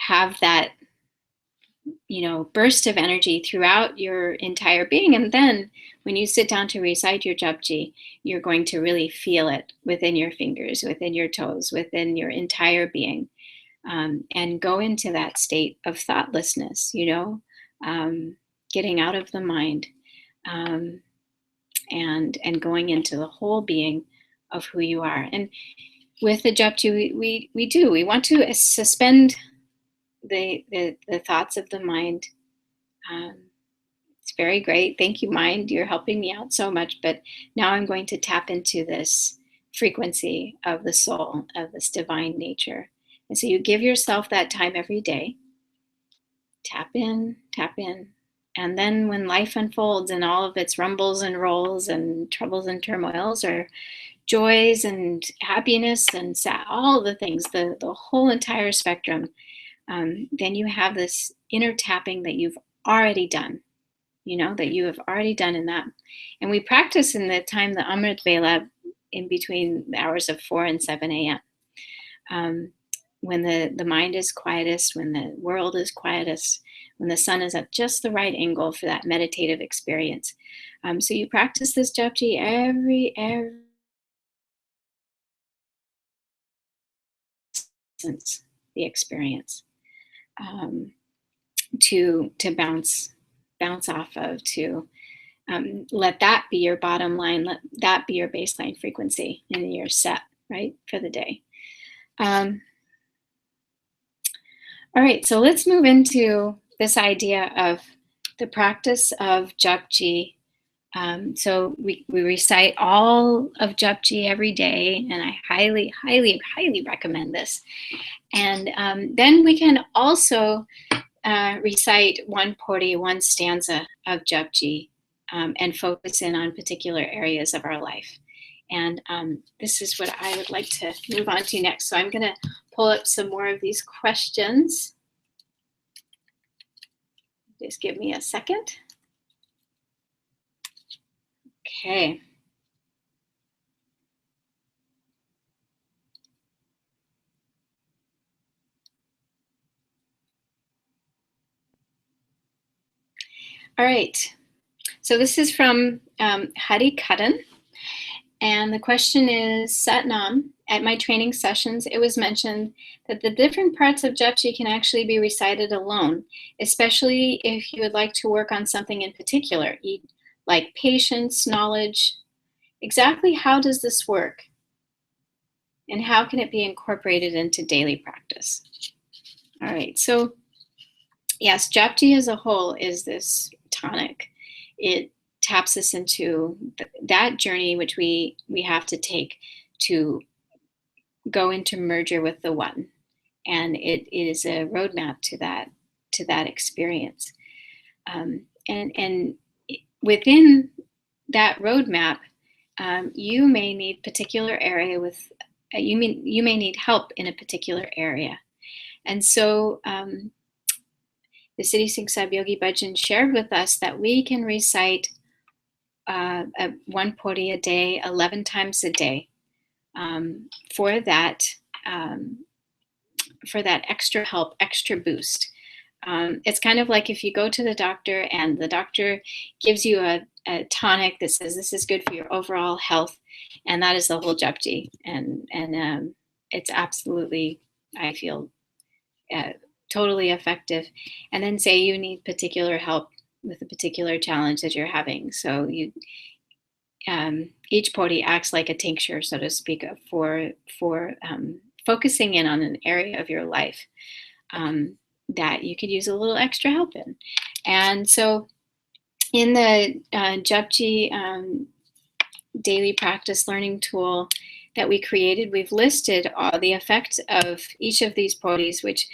have that burst of energy throughout your entire being. And then when you sit down to recite your Japji, you're going to really feel it within your fingers, within your toes, within your entire being, and go into that state of thoughtlessness, getting out of the mind, and going into the whole being of who you are. And with the Japji, we want to suspend the thoughts of the mind. It's very great. Thank you, mind. You're helping me out so much. But now I'm going to tap into this frequency of the soul, of this divine nature. And so you give yourself that time every day. Tap in, tap in. And then when life unfolds and all of its rumbles and rolls and troubles and turmoils, or joys and happiness and all the things, the whole entire spectrum, then you have this inner tapping that you've already done, that you have already done in that. And we practice in the time, the Amrit Vela, in between the hours of 4 and 7 a.m. When the mind is quietest, when the world is quietest, when the sun is at just the right angle for that meditative experience. So you practice this Japji every the experience, to bounce bounce off of, to let that be your bottom line, let that be your baseline frequency, and you're set, right, for the day. All right, so let's move into this idea of the practice of Japji. So we recite all of Japji every day, and I highly, highly, highly recommend this. And then we can also recite one pori, one stanza of Japji, and focus in on particular areas of our life. And this is what I would like to move on to next. So I'm going to pull up some more of these questions. Just give me a second. Okay. All right. So this is from Hari Karan. And the question is, Satnam, at my training sessions, it was mentioned that the different parts of Japji can actually be recited alone, especially if you would like to work on something in particular, like patience, knowledge. Exactly how does this work? And how can it be incorporated into daily practice? All right, so yes, Japji as a whole is this tonic. It taps us into that journey which we have to take to go into merger with the one, and it is a roadmap to that experience. And within that roadmap, you may need particular area with you may need help in a particular area, and so the Siddhi Singh Sahib Yogi Bhajan shared with us that we can recite one pori a day, 11 times a day, for that extra help, extra boost. It's kind of like if you go to the doctor and the doctor gives you a tonic that says this is good for your overall health, and that is the whole Japji, and it's absolutely, I feel, totally effective. And then say you need particular help with a particular challenge that you're having, so you each pori acts like a tincture, so to speak, for focusing in on an area of your life that you could use a little extra help in. And so in the Japji daily practice learning tool that we created, we've listed all the effects of each of these poris, which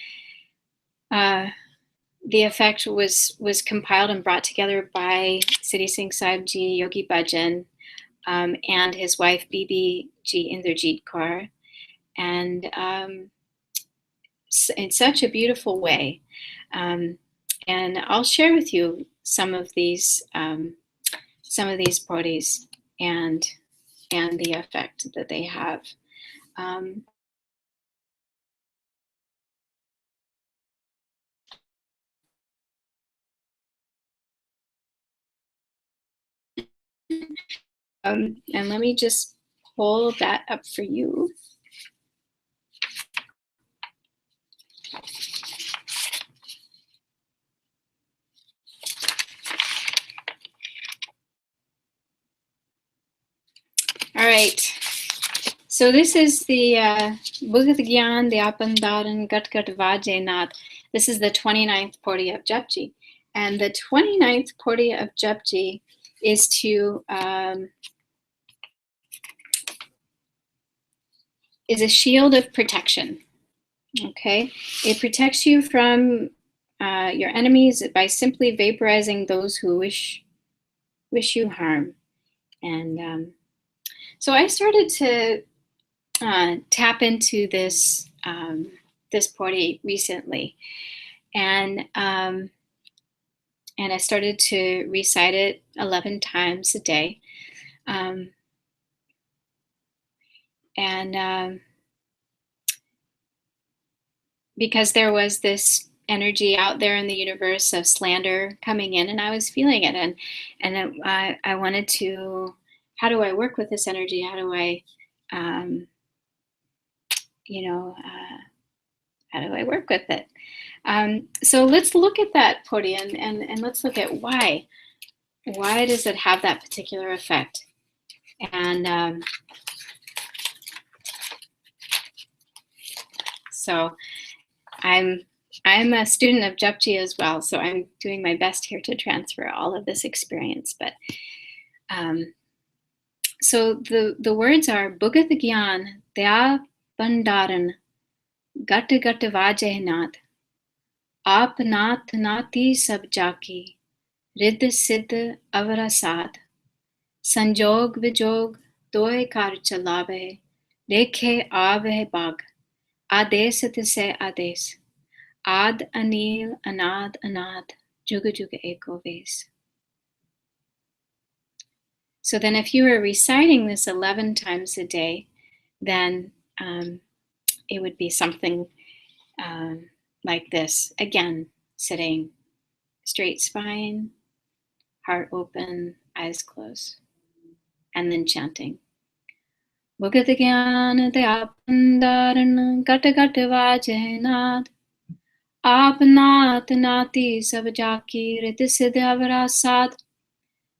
the effect was compiled and brought together by Siddhi Singh Sahib Ji Yogi Bhajan and his wife Bibi Ji Inderjeet Kaur, and in such a beautiful way. And I'll share with you some of these poris and the effect that they have. And let me just pull that up for you. All right. So this is the Bhugat Gyan Dhyapandaran Gat Gat Vajenat. This is the 29th pori of Japji. And the 29th pori of Japji is is a shield of protection. Okay, it protects you from your enemies by simply vaporizing those who wish you harm. And so I started to tap into this this pori recently, and I started to recite it 11 times a day, because there was this energy out there in the universe of slander coming in, and I was feeling it, and I wanted to, how do I work with this energy? How do I, how do I work with it? So let's look at that podi and let's look at why. Why does it have that particular effect? And so I'm a student of Japji as well, so I'm doing my best here to transfer all of this experience. But so the words are Bhugat Gyan Dya Bandaran Gat Gat Vajahnat Apnat Nati Sabjaki Riddh Siddh Avarasad Sanjog Vijog Doe Kar Chalabe Dekhe Ave Bag Ades Tise Ades Ad Anil Anad Anad Juga Juga Eko Ves. So then if you were reciting this 11 times a day, then it would be something like this. Again, sitting straight spine, heart open, eyes closed, and then chanting. Bhugat Gyan Dyapandaran Gata Gata Vajahnad Apnat Nati Sabjaki Riddh Siddh Avarasad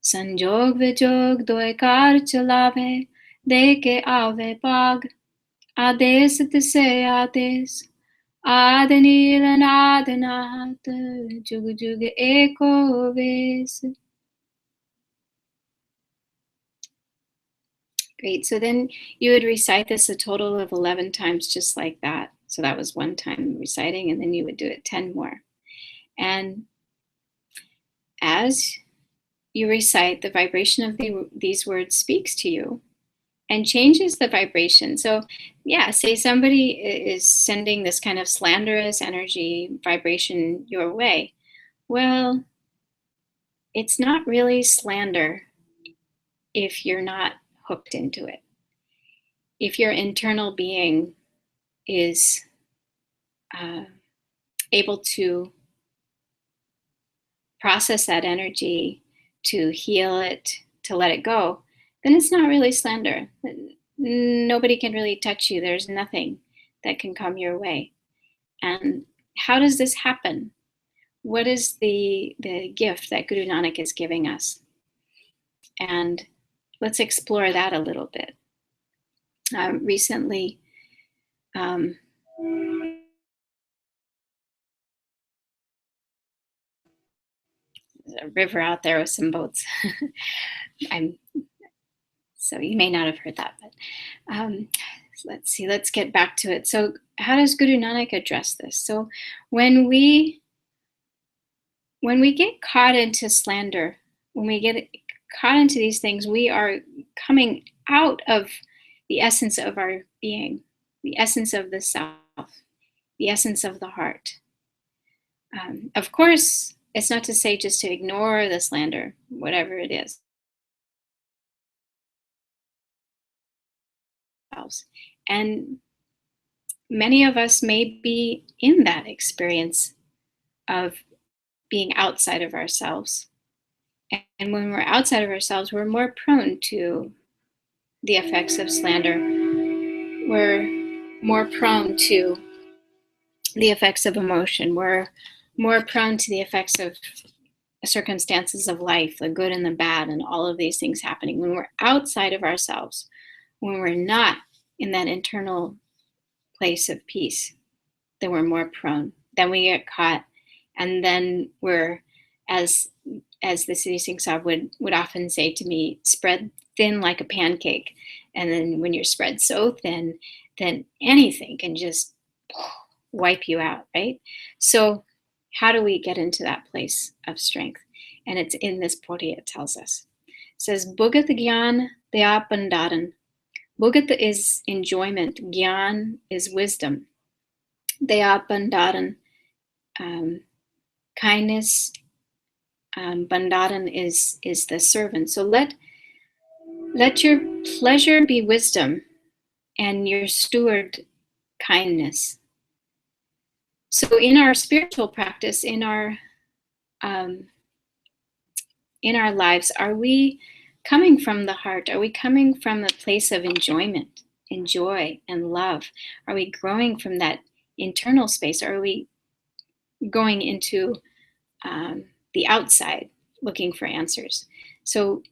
Sanjog Vijog Doekar Chalave Deke Ave Bag Ades Tise Ades Adanil Anadanat Jug Jug Eko Ves. Great. So then you would recite this a total of 11 times, just like that. So that was one time reciting, and then you would do it 10 more. And as you recite, the vibration of these words speaks to you and changes the vibration. So yeah, say somebody is sending this kind of slanderous energy vibration your way. Well, it's not really slander if you're not hooked into it. If your internal being is able to process that energy, to heal it, to let it go, then it's not really slander. Nobody can really touch you. There's nothing that can come your way. And how does this happen? What is the gift that Guru Nanak is giving us? And let's explore that a little bit. Recently, there's a river out there with some boats. So you may not have heard that, but let's see, let's get back to it. So how does Guru Nanak address this? So when we get caught into slander, when we get caught into these things, we are coming out of the essence of our being, the essence of the self, the essence of the heart. Of course, it's not to say just to ignore the slander, whatever it is. And many of us may be in that experience of being outside of ourselves. And when we're outside of ourselves, we're more prone to the effects of slander. We're more prone to the effects of emotion. We're more prone to the effects of circumstances of life, the good and the bad, and all of these things happening. When we're outside of ourselves, when we're not in that internal place of peace, then we're more prone. Then we get caught, and then we're, as the Siddhi Singh Sahib would often say to me, spread thin like a pancake. And then when you're spread so thin, then anything can just wipe you out, right? So how do we get into that place of strength? And it's in this poti, it tells us. It says, Bhugat Gyan Dya Bandaran. Bhugat is enjoyment. Gyan is wisdom. Dya Bandaran, kindness. Bandaran is the servant. So let your pleasure be wisdom, and your steward kindness. So in our spiritual practice, in our lives, are we coming from the heart? Are we coming from a place of enjoyment and joy and love? Are we growing from that internal space? Are we going into the outside, looking for answers. So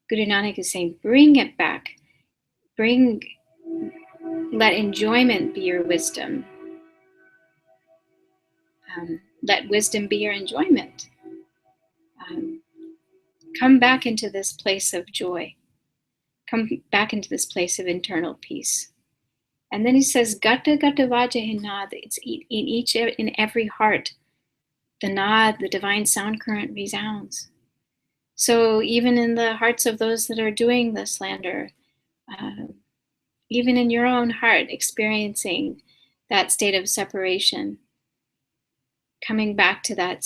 Guru Nanak is saying, bring it back. Let enjoyment be your wisdom. Let wisdom be your enjoyment. Come back into this place of joy. Come back into this place of internal peace. And then he says, Gata Gata Vajahina, it's in every heart. The nad, the divine sound current resounds. So even in the hearts of those that are doing the slander, even in your own heart, experiencing that state of separation, coming back to that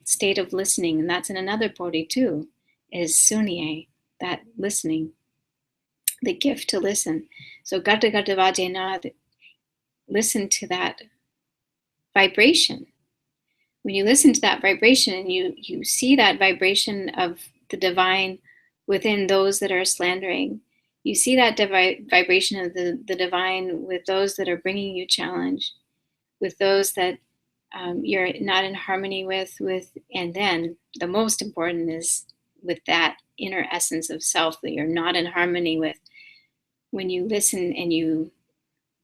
state of listening, and that's in another podi too, is sunye, that listening, the gift to listen. So gata gata vajena, listen to that vibration. When you listen to that vibration and you see that vibration of the divine within those that are slandering, you see that vibration of the divine with those that are bringing you challenge, with those that you're not in harmony with, and then the most important is with that inner essence of self that you're not in harmony with. When you listen and you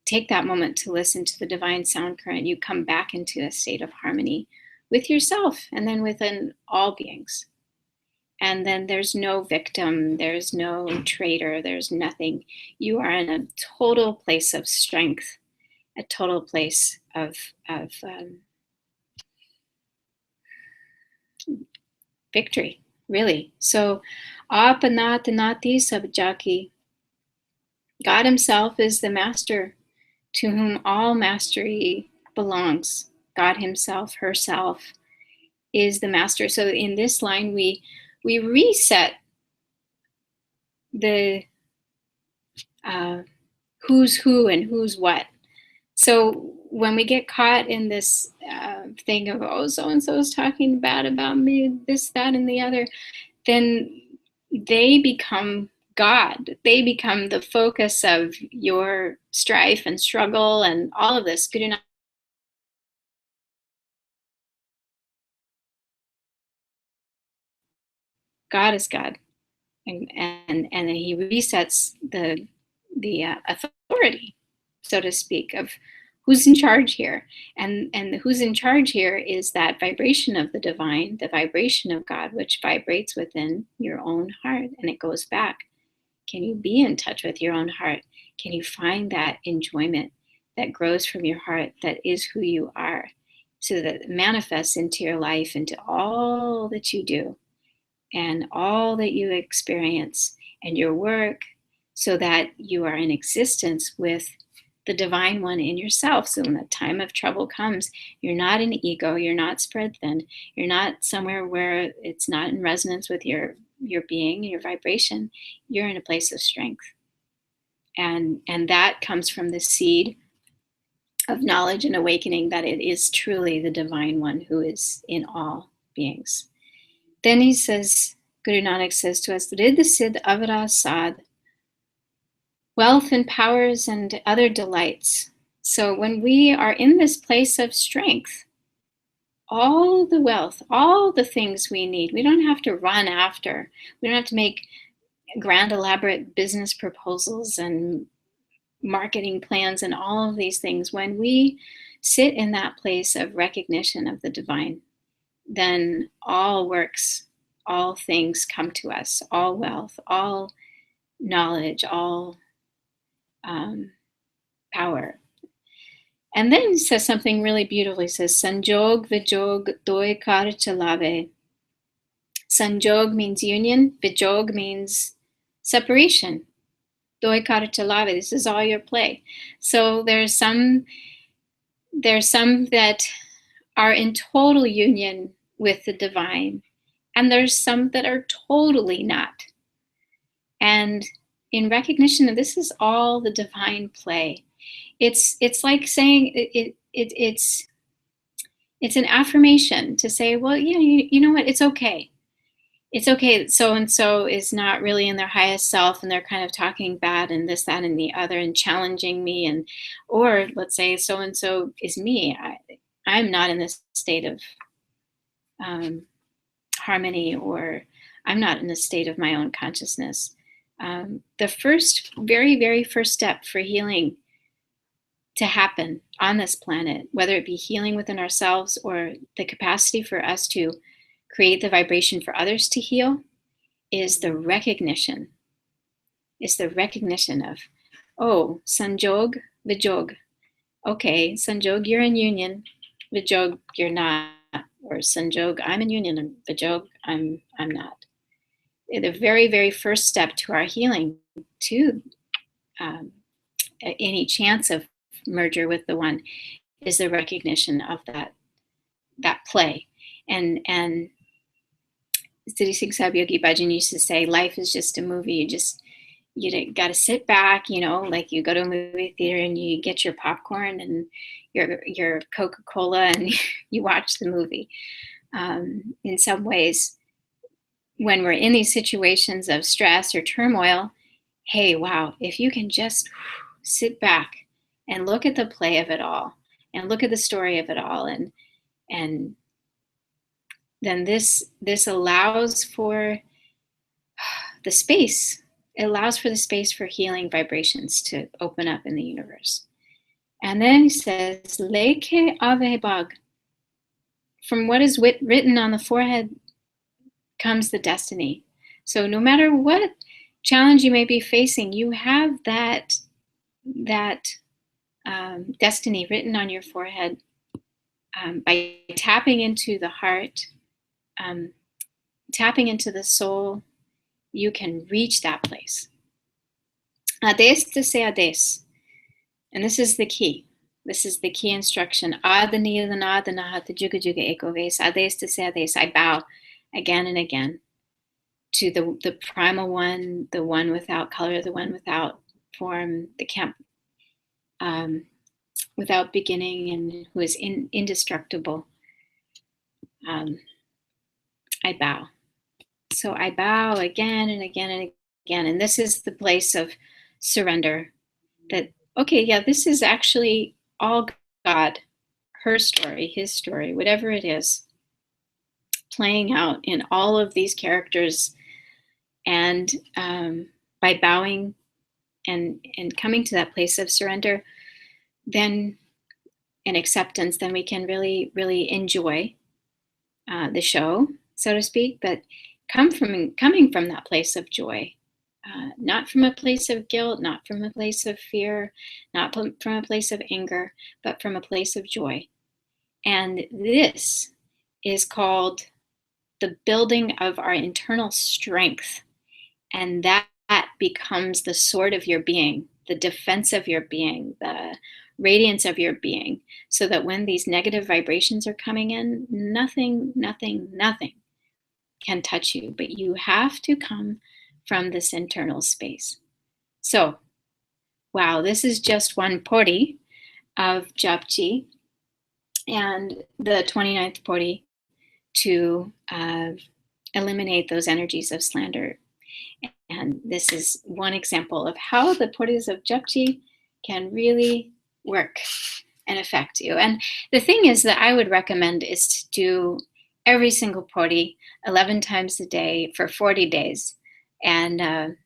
take that moment to listen to the divine sound current, you come back into a state of harmony with yourself and then within all beings. And then there's no victim, there's no traitor, there's nothing. You are in a total place of strength, a total place of victory, really. So, apanathanati sabjaki. God himself is the master to whom all mastery belongs. God himself, herself, is the master. So in this line, we reset the who's who and who's what. So when we get caught in this thing of, oh, so-and-so is talking bad about me, this, that, and the other, then they become God. They become the focus of your strife and struggle and all of this. God is God, and he resets the authority, so to speak, of who's in charge here, and who's in charge here is that vibration of the divine, the vibration of God, which vibrates within your own heart, and it goes back. Can you be in touch with your own heart? Can you find that enjoyment that grows from your heart, that is who you are, so that it manifests into your life, into all that you do and all that you experience and your work, so that you are in existence with the divine one in yourself. So when the time of trouble comes, you're not in ego, you're not spread thin, you're not somewhere where it's not in resonance with your being, your vibration. You're in a place of strength. And that comes from the seed of knowledge and awakening that it is truly the divine one who is in all beings. Then he says, Guru Nanak says to us, Riddh Siddh Avara Sad, wealth and powers and other delights. So when we are in this place of strength, all the wealth, all the things we need, we don't have to run after. We don't have to make grand, elaborate business proposals and marketing plans and all of these things. When we sit in that place of recognition of the divine, then all works, all things come to us, all wealth, all knowledge, all power. And then he says something really beautiful. He says, Sanjog Vijog Doi Kar Chalave. Sanjog means union, Vijog means separation. Doi Kar Chalave, this is all your play. So there's some that are in total union with the divine, and there's some that are totally not. And in recognition of this is all the divine play, it's like saying it's an affirmation to say, well, yeah, you know what, it's okay. It's okay that so-and-so is not really in their highest self and they're kind of talking bad and this, that, and the other and challenging me. Or let's say so-and-so is me. I'm not in this state of harmony, or I'm not in a state of my own consciousness. The first, very, very first step for healing to happen on this planet, whether it be healing within ourselves or the capacity for us to create the vibration for others to heal, is the recognition. Is the recognition of, oh, Sanjog, Vijog. Okay, Sanjog, you're in union. Vijog, you're not. Or Sanjog, I'm in union, and Vijog, I'm not. The very, very first step to our healing, to any chance of merger with the one, is the recognition of that play. And Siddhi Singh Sahib Yogi Bhajan used to say, life is just a movie. You got to sit back, like you go to a movie theater and you get your popcorn and your Coca-Cola and you watch the movie. In some ways, when we're in these situations of stress or turmoil, hey, wow, if you can just sit back and look at the play of it all and look at the story of it all, and then this allows for the space. It allows for the space for healing vibrations to open up in the universe. And then he says, Leke ave bag. From what is written on the forehead comes the destiny. So no matter what challenge you may be facing, you have that destiny written on your forehead. By tapping into the heart, tapping into the soul, you can reach that place. Ades to se ades. And this is the key. This is the key instruction. I bow again and again to the primal one, the one without color, the one without form, the camp without beginning, and who is indestructible. I bow. So I bow again and again and again. And this is the place of surrender. That, okay, yeah, this is actually all God, her story, his story, whatever it is, playing out in all of these characters. And by bowing and coming to that place of surrender, then and acceptance, then we can really, really enjoy the show, so to speak, but coming from that place of joy, not from a place of guilt, not from a place of fear, not from a place of anger, but from a place of joy. And this is called the building of our internal strength. And that becomes the sword of your being, the defense of your being, the radiance of your being, so that when these negative vibrations are coming in, nothing can touch you. But you have to come from this internal space. So, wow, this is just one pori of Japji, and the 29th pori to eliminate those energies of slander. And this is one example of how the poris of Japji can really work and affect you. And the thing is that I would recommend is to do every single pori 11 times a day for 40 days. And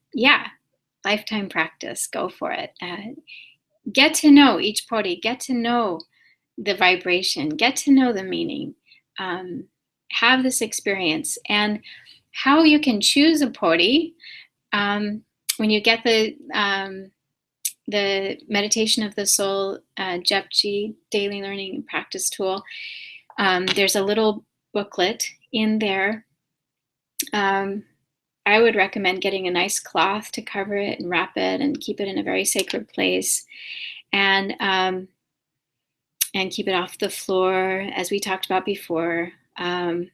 lifetime practice, go for it. Get to know each pori, get to know the vibration, get to know the meaning, have this experience. And how you can choose a pori, when you get the Meditation of the Soul Japji daily learning and practice tool, there's a little booklet in there. I would recommend getting a nice cloth to cover it and wrap it and keep it in a very sacred place, and keep it off the floor, as we talked about before. And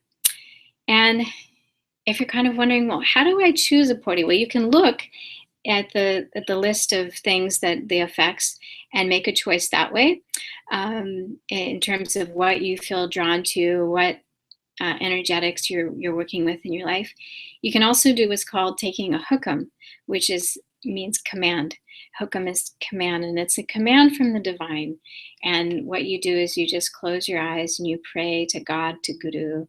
if you're kind of wondering, well, how do I choose a pori? Well, you can look at the list of things, that the effects, and make a choice that way, in terms of what you feel drawn to, what energetics you're working with in your life. You can also do what's called taking a hukum, which is means command. Hukam is command, and it's a command from the divine. And what you do is you just close your eyes and you pray to God, to Guru,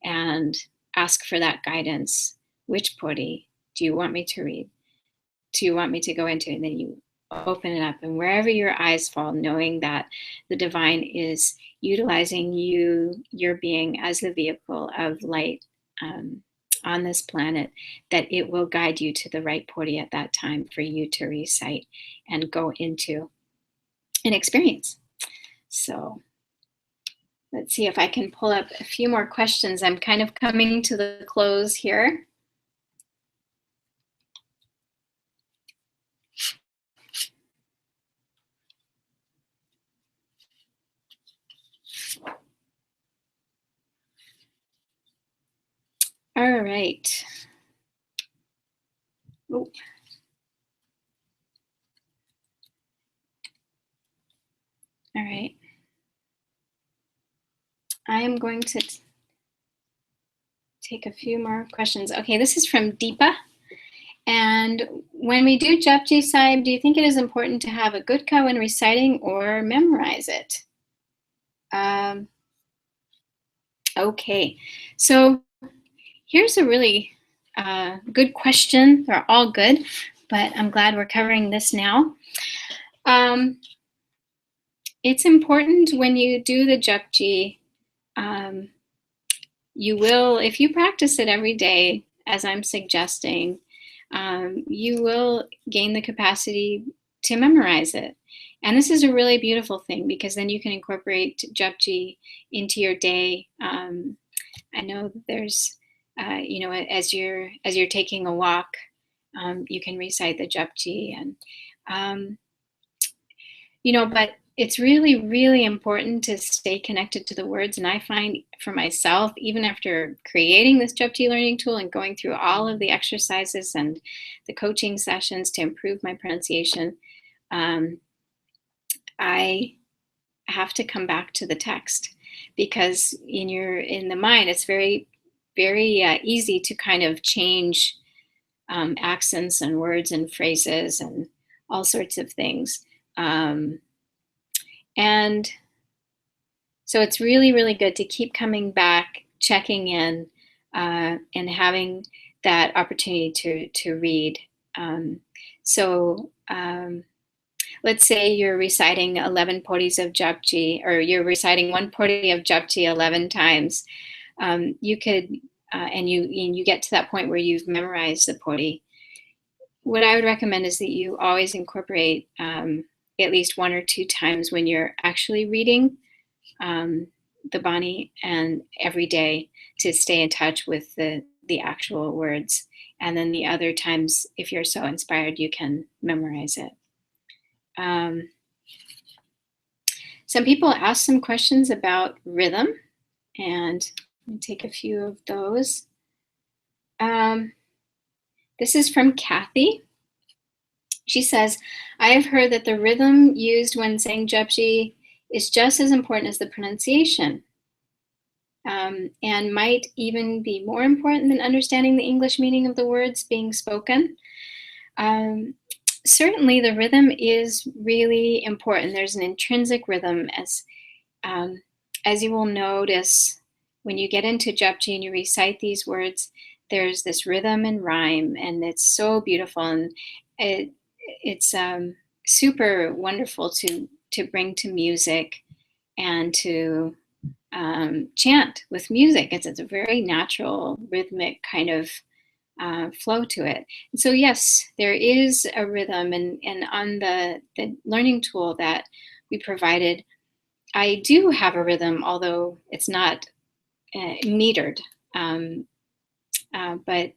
and ask for that guidance. Which puri do you want me to read? Do you want me to go into? And then you open it up, and wherever your eyes fall, knowing that the divine is utilizing your being as the vehicle of light on this planet, that it will guide you to the right puri at that time for you to recite and go into an experience. So let's see if I can pull up a few more questions. I'm kind of coming to the close here. All right. Oh. All right. I am going to take a few more questions. Okay, this is from Deepa. And when we do Japji Sahib, do you think it is important to have a gutka when reciting or memorize it? Okay, so here's a really good question. They're all good, but I'm glad we're covering this now. It's important when you do the Japji, you will, if you practice it every day, as I'm suggesting, you will gain the capacity to memorize it. And this is a really beautiful thing, because then you can incorporate Japji into your day. I know that there's, as you're taking a walk, you can recite the Japji, and but it's really, really important to stay connected to the words. And I find for myself, even after creating this Japji learning tool and going through all of the exercises and the coaching sessions to improve my pronunciation, I have to come back to the text, because in the mind, it's very, very easy to kind of change accents and words and phrases and all sorts of things. And so it's really, really good to keep coming back, checking in, and having that opportunity to read. Let's say you're reciting 11 podis of Japji, or you're reciting one podi of Japji 11 times. You could, and you get to that point where you've memorized the podi. What I would recommend is that you always incorporate at least 1 or 2 times when you're actually reading the Bani, and every day, to stay in touch with the actual words. And then the other times, if you're so inspired, you can memorize it. Some people asked some questions about rhythm, and let me take a few of those. This is from Kathy. She says, I have heard that the rhythm used when saying Japji is just as important as the pronunciation, and might even be more important than understanding the English meaning of the words being spoken. Certainly the rhythm is really important. There's an intrinsic rhythm, as you will notice when you get into Japji and you recite these words. There's this rhythm and rhyme, and it's so beautiful, and it's super wonderful to bring to music and to chant with music. It's a very natural, rhythmic kind of flow to it. And so yes, there is a rhythm, and on the learning tool that we provided, I do have a rhythm, although it's not metered, but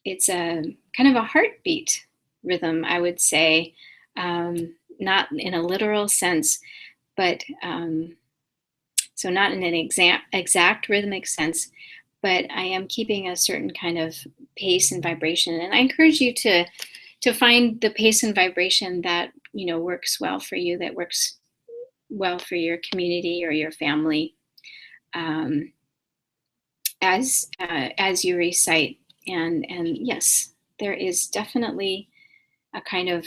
it's a kind of a heartbeat rhythm, I would say, not in a literal sense, but so not in an exact rhythmic sense, but I am keeping a certain kind of pace and vibration. And I encourage you to find the pace and vibration that works well for you, that works well for your community or your family, as you recite. And yes, there is definitely a kind of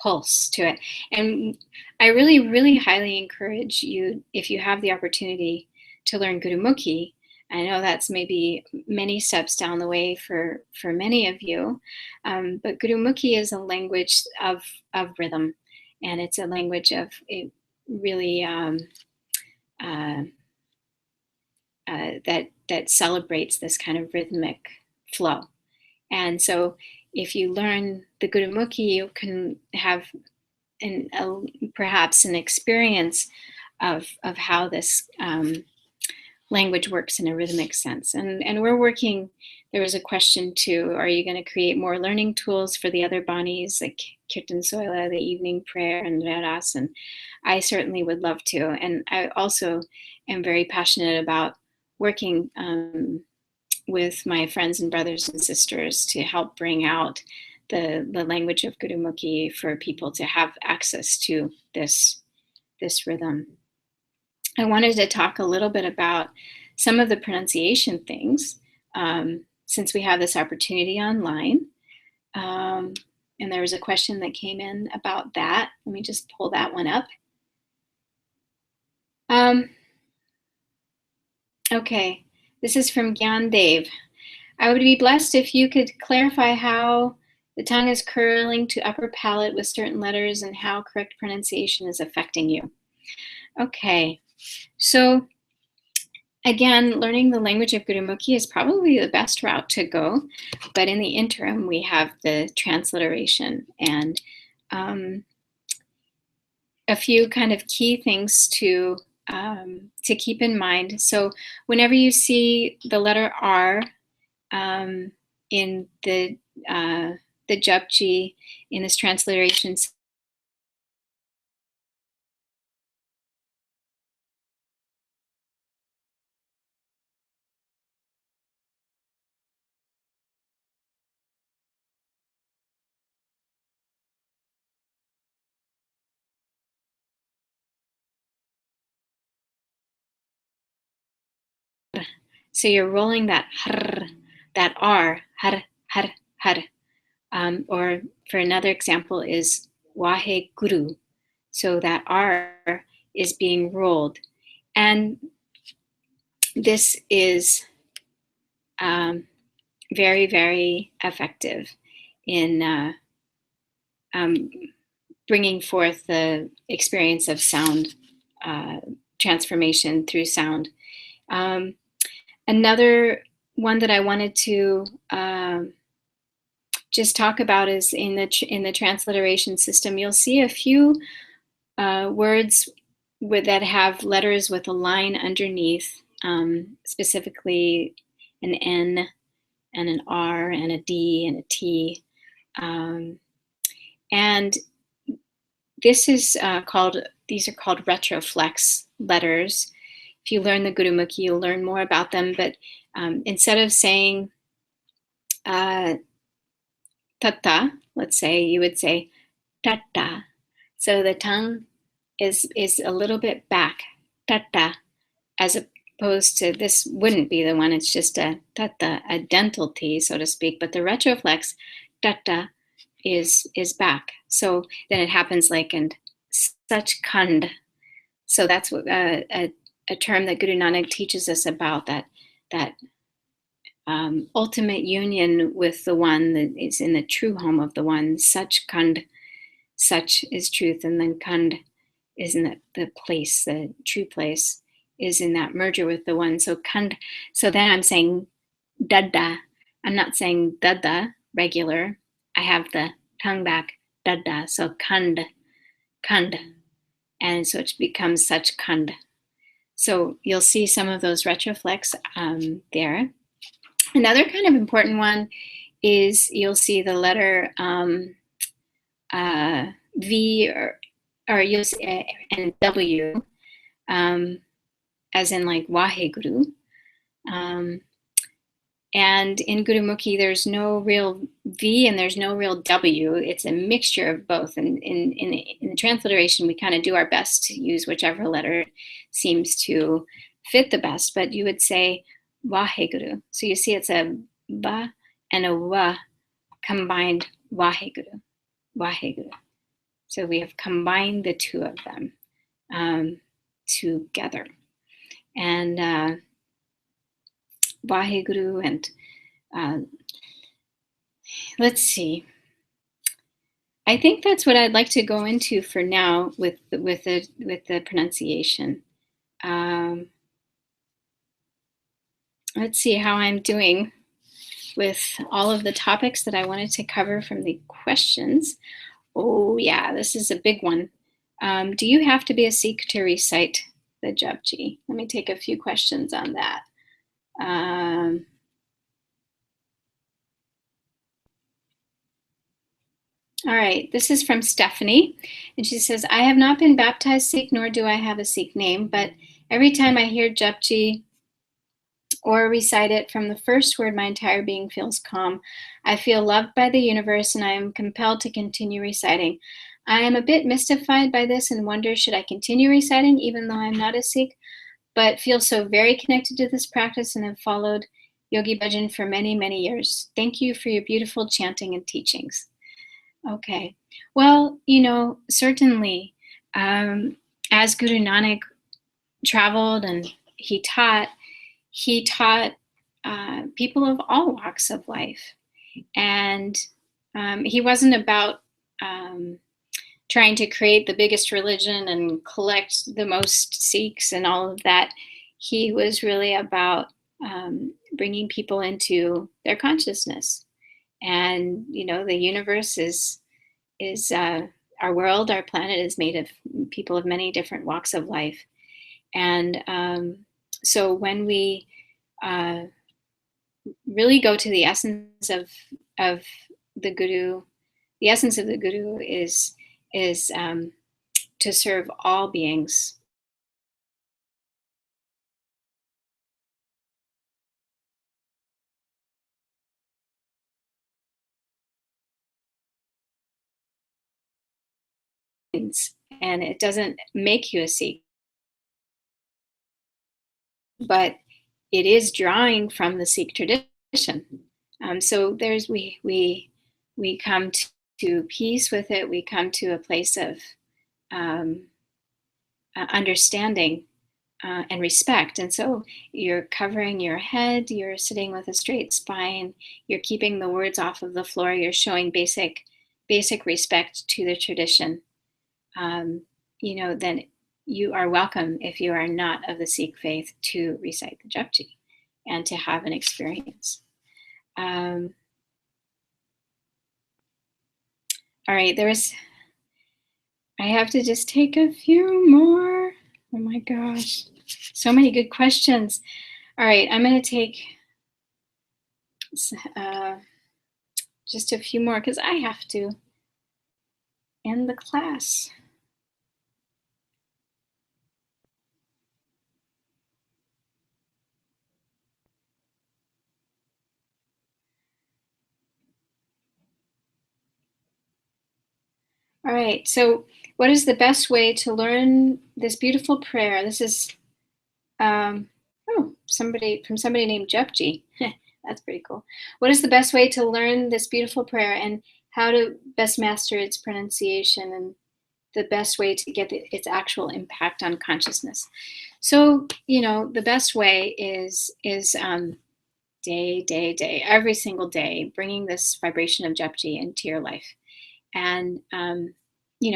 pulse to it. And I really, really highly encourage you, if you have the opportunity to learn Gurumukhi. I know that's maybe many steps down the way for many of you, but Gurumukhi is a language of rhythm, and it's a language of it really that celebrates this kind of rhythmic flow. And so, if you learn the Gurumukhi, you can have perhaps an experience of how this language works in a rhythmic sense. And we're working, there was a question too, are you going to create more learning tools for the other banis, like Kirtan Soila, the evening prayer, and Vedas? And I certainly would love to. And I also am very passionate about working with my friends and brothers and sisters to help bring out the language of Gurumukhi for people to have access to this rhythm. I wanted to talk a little bit about some of the pronunciation things, since we have this opportunity online. And there was a question that came in about that. Let me just pull that one up. Okay, this is from Gyan Dev. I would be blessed if you could clarify how the tongue is curling to upper palate with certain letters and how correct pronunciation is affecting you. Okay, so again, learning the language of Gurumukhi is probably the best route to go, but in the interim, we have the transliteration and a few kind of key things to keep in mind. So whenever you see the letter R in the Japji in this transliteration, so you're rolling that har, that R, har, har, har. Or for another example is Wahe Guru. So that R is being rolled. And this is very, very effective in bringing forth the experience of sound transformation through sound. Another one that I wanted to just talk about is in the transliteration system, you'll see a few words that have letters with a line underneath, specifically an N and an R and a D and a T. And this is these are called retroflex letters. If you learn the Gurumukhi, you'll learn more about them, but instead of saying tata, let's say, you would say tata. So the tongue is a little bit back, tata, as opposed to this wouldn't be the one, it's just a tata, a dental T, so to speak, but the retroflex, tata, is back. So then it happens like in such khand. So that's what a term that Guru Nanak teaches us about, that ultimate union with the one that is in the true home of the one. Such khand, such is truth, and then khand is in the place, the true place is in that merger with the one. So khand. So then I'm saying dada. I'm not saying dada regular. I have the tongue back, dada. So khand, khand, and so it becomes such khand. So you'll see some of those retroflex there. Another kind of important one is you'll see the letter V or you'll see, and W, as in like Waheguru. And in Gurumukhi, there's no real V and there's no real W. It's a mixture of both. And in the transliteration, we kind of do our best to use whichever letter seems to fit the best. But you would say Waheguru. So you see it's a ba and a wa combined Waheguru. Vaheguru. So we have combined the two of them together. And Vaheguru, and let's see. I think that's what I'd like to go into for now with the pronunciation. Let's see how I'm doing with all of the topics that I wanted to cover from the questions. Oh yeah, this is a big one. Do you have to be a Sikh to recite the Japji? Let me take a few questions on that. All right, this is from Stephanie, and she says, I have not been baptized Sikh, nor do I have a Sikh name, but every time I hear Japji or recite it from the first word, my entire being feels calm. I feel loved by the universe, and I am compelled to continue reciting. I am a bit mystified by this and wonder, should I continue reciting even though I'm not a Sikh, but feel so very connected to this practice and have followed Yogi Bhajan for many, many years. Thank you for your beautiful chanting and teachings. Okay. Well, certainly, as Guru Nanak traveled and he taught people of all walks of life. And he wasn't about trying to create the biggest religion and collect the most Sikhs and all of that. He was really about bringing people into their consciousness. And, the universe is our world, our planet is made of people of many different walks of life. And so when we really go to the essence of the Guru, the essence of the Guru is to serve all beings. And it doesn't make you a Sikh, but it is drawing from the Sikh tradition. So we come to peace with it. We come to a place of understanding and respect. And so you're covering your head, you're sitting with a straight spine, you're keeping the words off of the floor, you're showing basic respect to the tradition. Then you are welcome, if you are not of the Sikh faith, to recite the Japji and to have an experience. All right, I have to just take a few more. Oh my gosh, so many good questions. All right, I'm going to take just a few more because I have to end the class. All right, so what is the best way to learn this beautiful prayer? This is somebody named Japji. That's pretty cool. What is the best way to learn this beautiful prayer, and how to best master its pronunciation, and the best way to get its actual impact on consciousness? So, the best way is day, every single day, bringing this vibration of Japji into your life. And,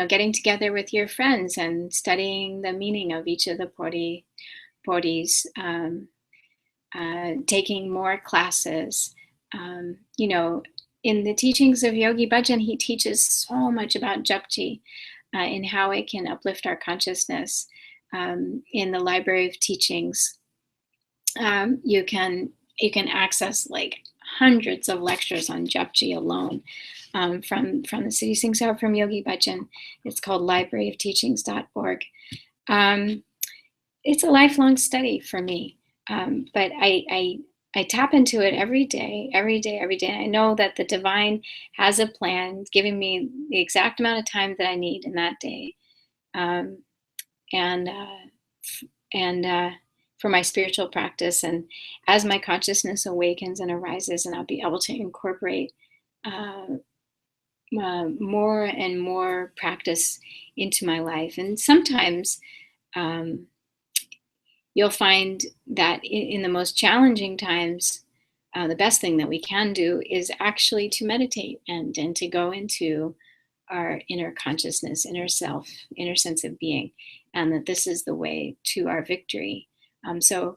getting together with your friends and studying the meaning of each of the podis, taking more classes. In the teachings of Yogi Bhajan, he teaches so much about Japji and how it can uplift our consciousness. In the Library of Teachings, you can access like hundreds of lectures on Japji alone from the City Sing Sahib from Yogi Bhajan. It's called libraryofteachings.org. It's a lifelong study for me, but I tap into it every day. And I know that the divine has a plan, giving me the exact amount of time that I need in that day, and for my spiritual practice. And as my consciousness awakens and arises, and I'll be able to incorporate more and more practice into my life. And sometimes you'll find that in the most challenging times, the best thing that we can do is actually to meditate and to go into our inner consciousness, inner self, inner sense of being, and that this is the way to our victory. So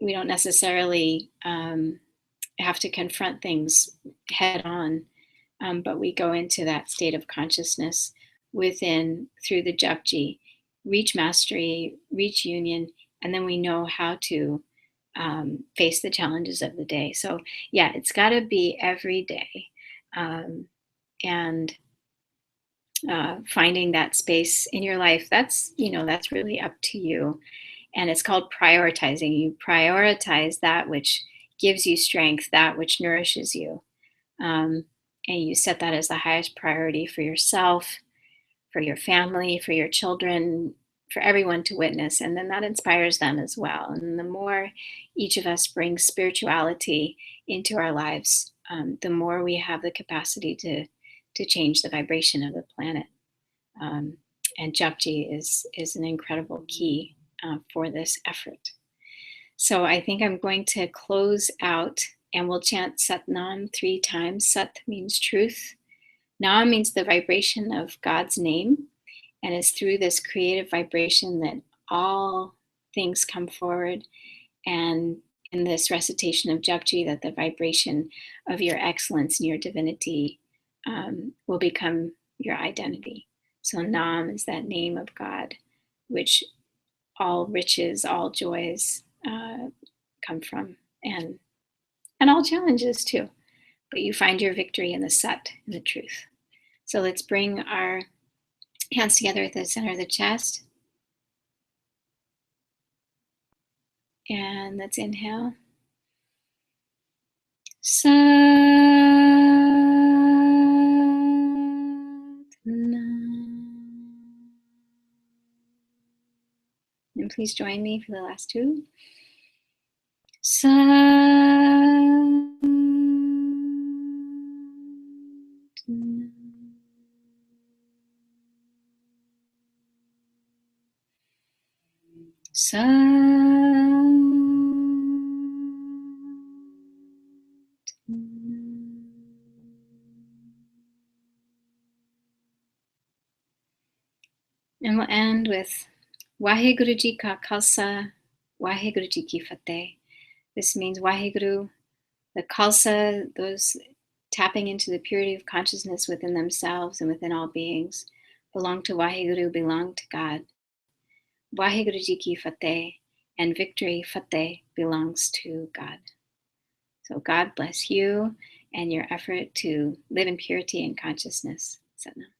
we don't necessarily have to confront things head on, but we go into that state of consciousness within through the Japji, reach mastery, reach union, and then we know how to face the challenges of the day. So yeah, it's got to be every day, and finding that space in your life. That's really up to you, and it's called prioritizing. You prioritize that which gives you strength, that which nourishes you. And you set that as the highest priority for yourself, for your family, for your children, for everyone to witness. And then that inspires them as well. And the more each of us brings spirituality into our lives, the more we have the capacity to change the vibration of the planet. And Japji is an incredible key for this effort. So I think I'm going to close out, and we'll chant Sat Nam 3 times. Sat means truth. Nam means the vibration of God's name. And it's through this creative vibration that all things come forward. And in this recitation of Japji, that the vibration of your excellence and your divinity will become your identity. So Nam is that name of God, which all riches, all joys come from, and all challenges too. But you find your victory in the Sat, in the truth. So let's bring our hands together at the center of the chest. And let's inhale. Sat Nam. And please join me for the last 2. Sat Nam. Sat Nam. And we'll end with Waheguru Ji Ka Khalsa, Waheguru Ji Ki Fateh. This means Waheguru, the Khalsa, those tapping into the purity of consciousness within themselves and within all beings, belong to Waheguru, belong to God. Waheguru Ji Ki Fateh, and victory, Fateh, belongs to God. So God bless you and your effort to live in purity and consciousness. Satnam.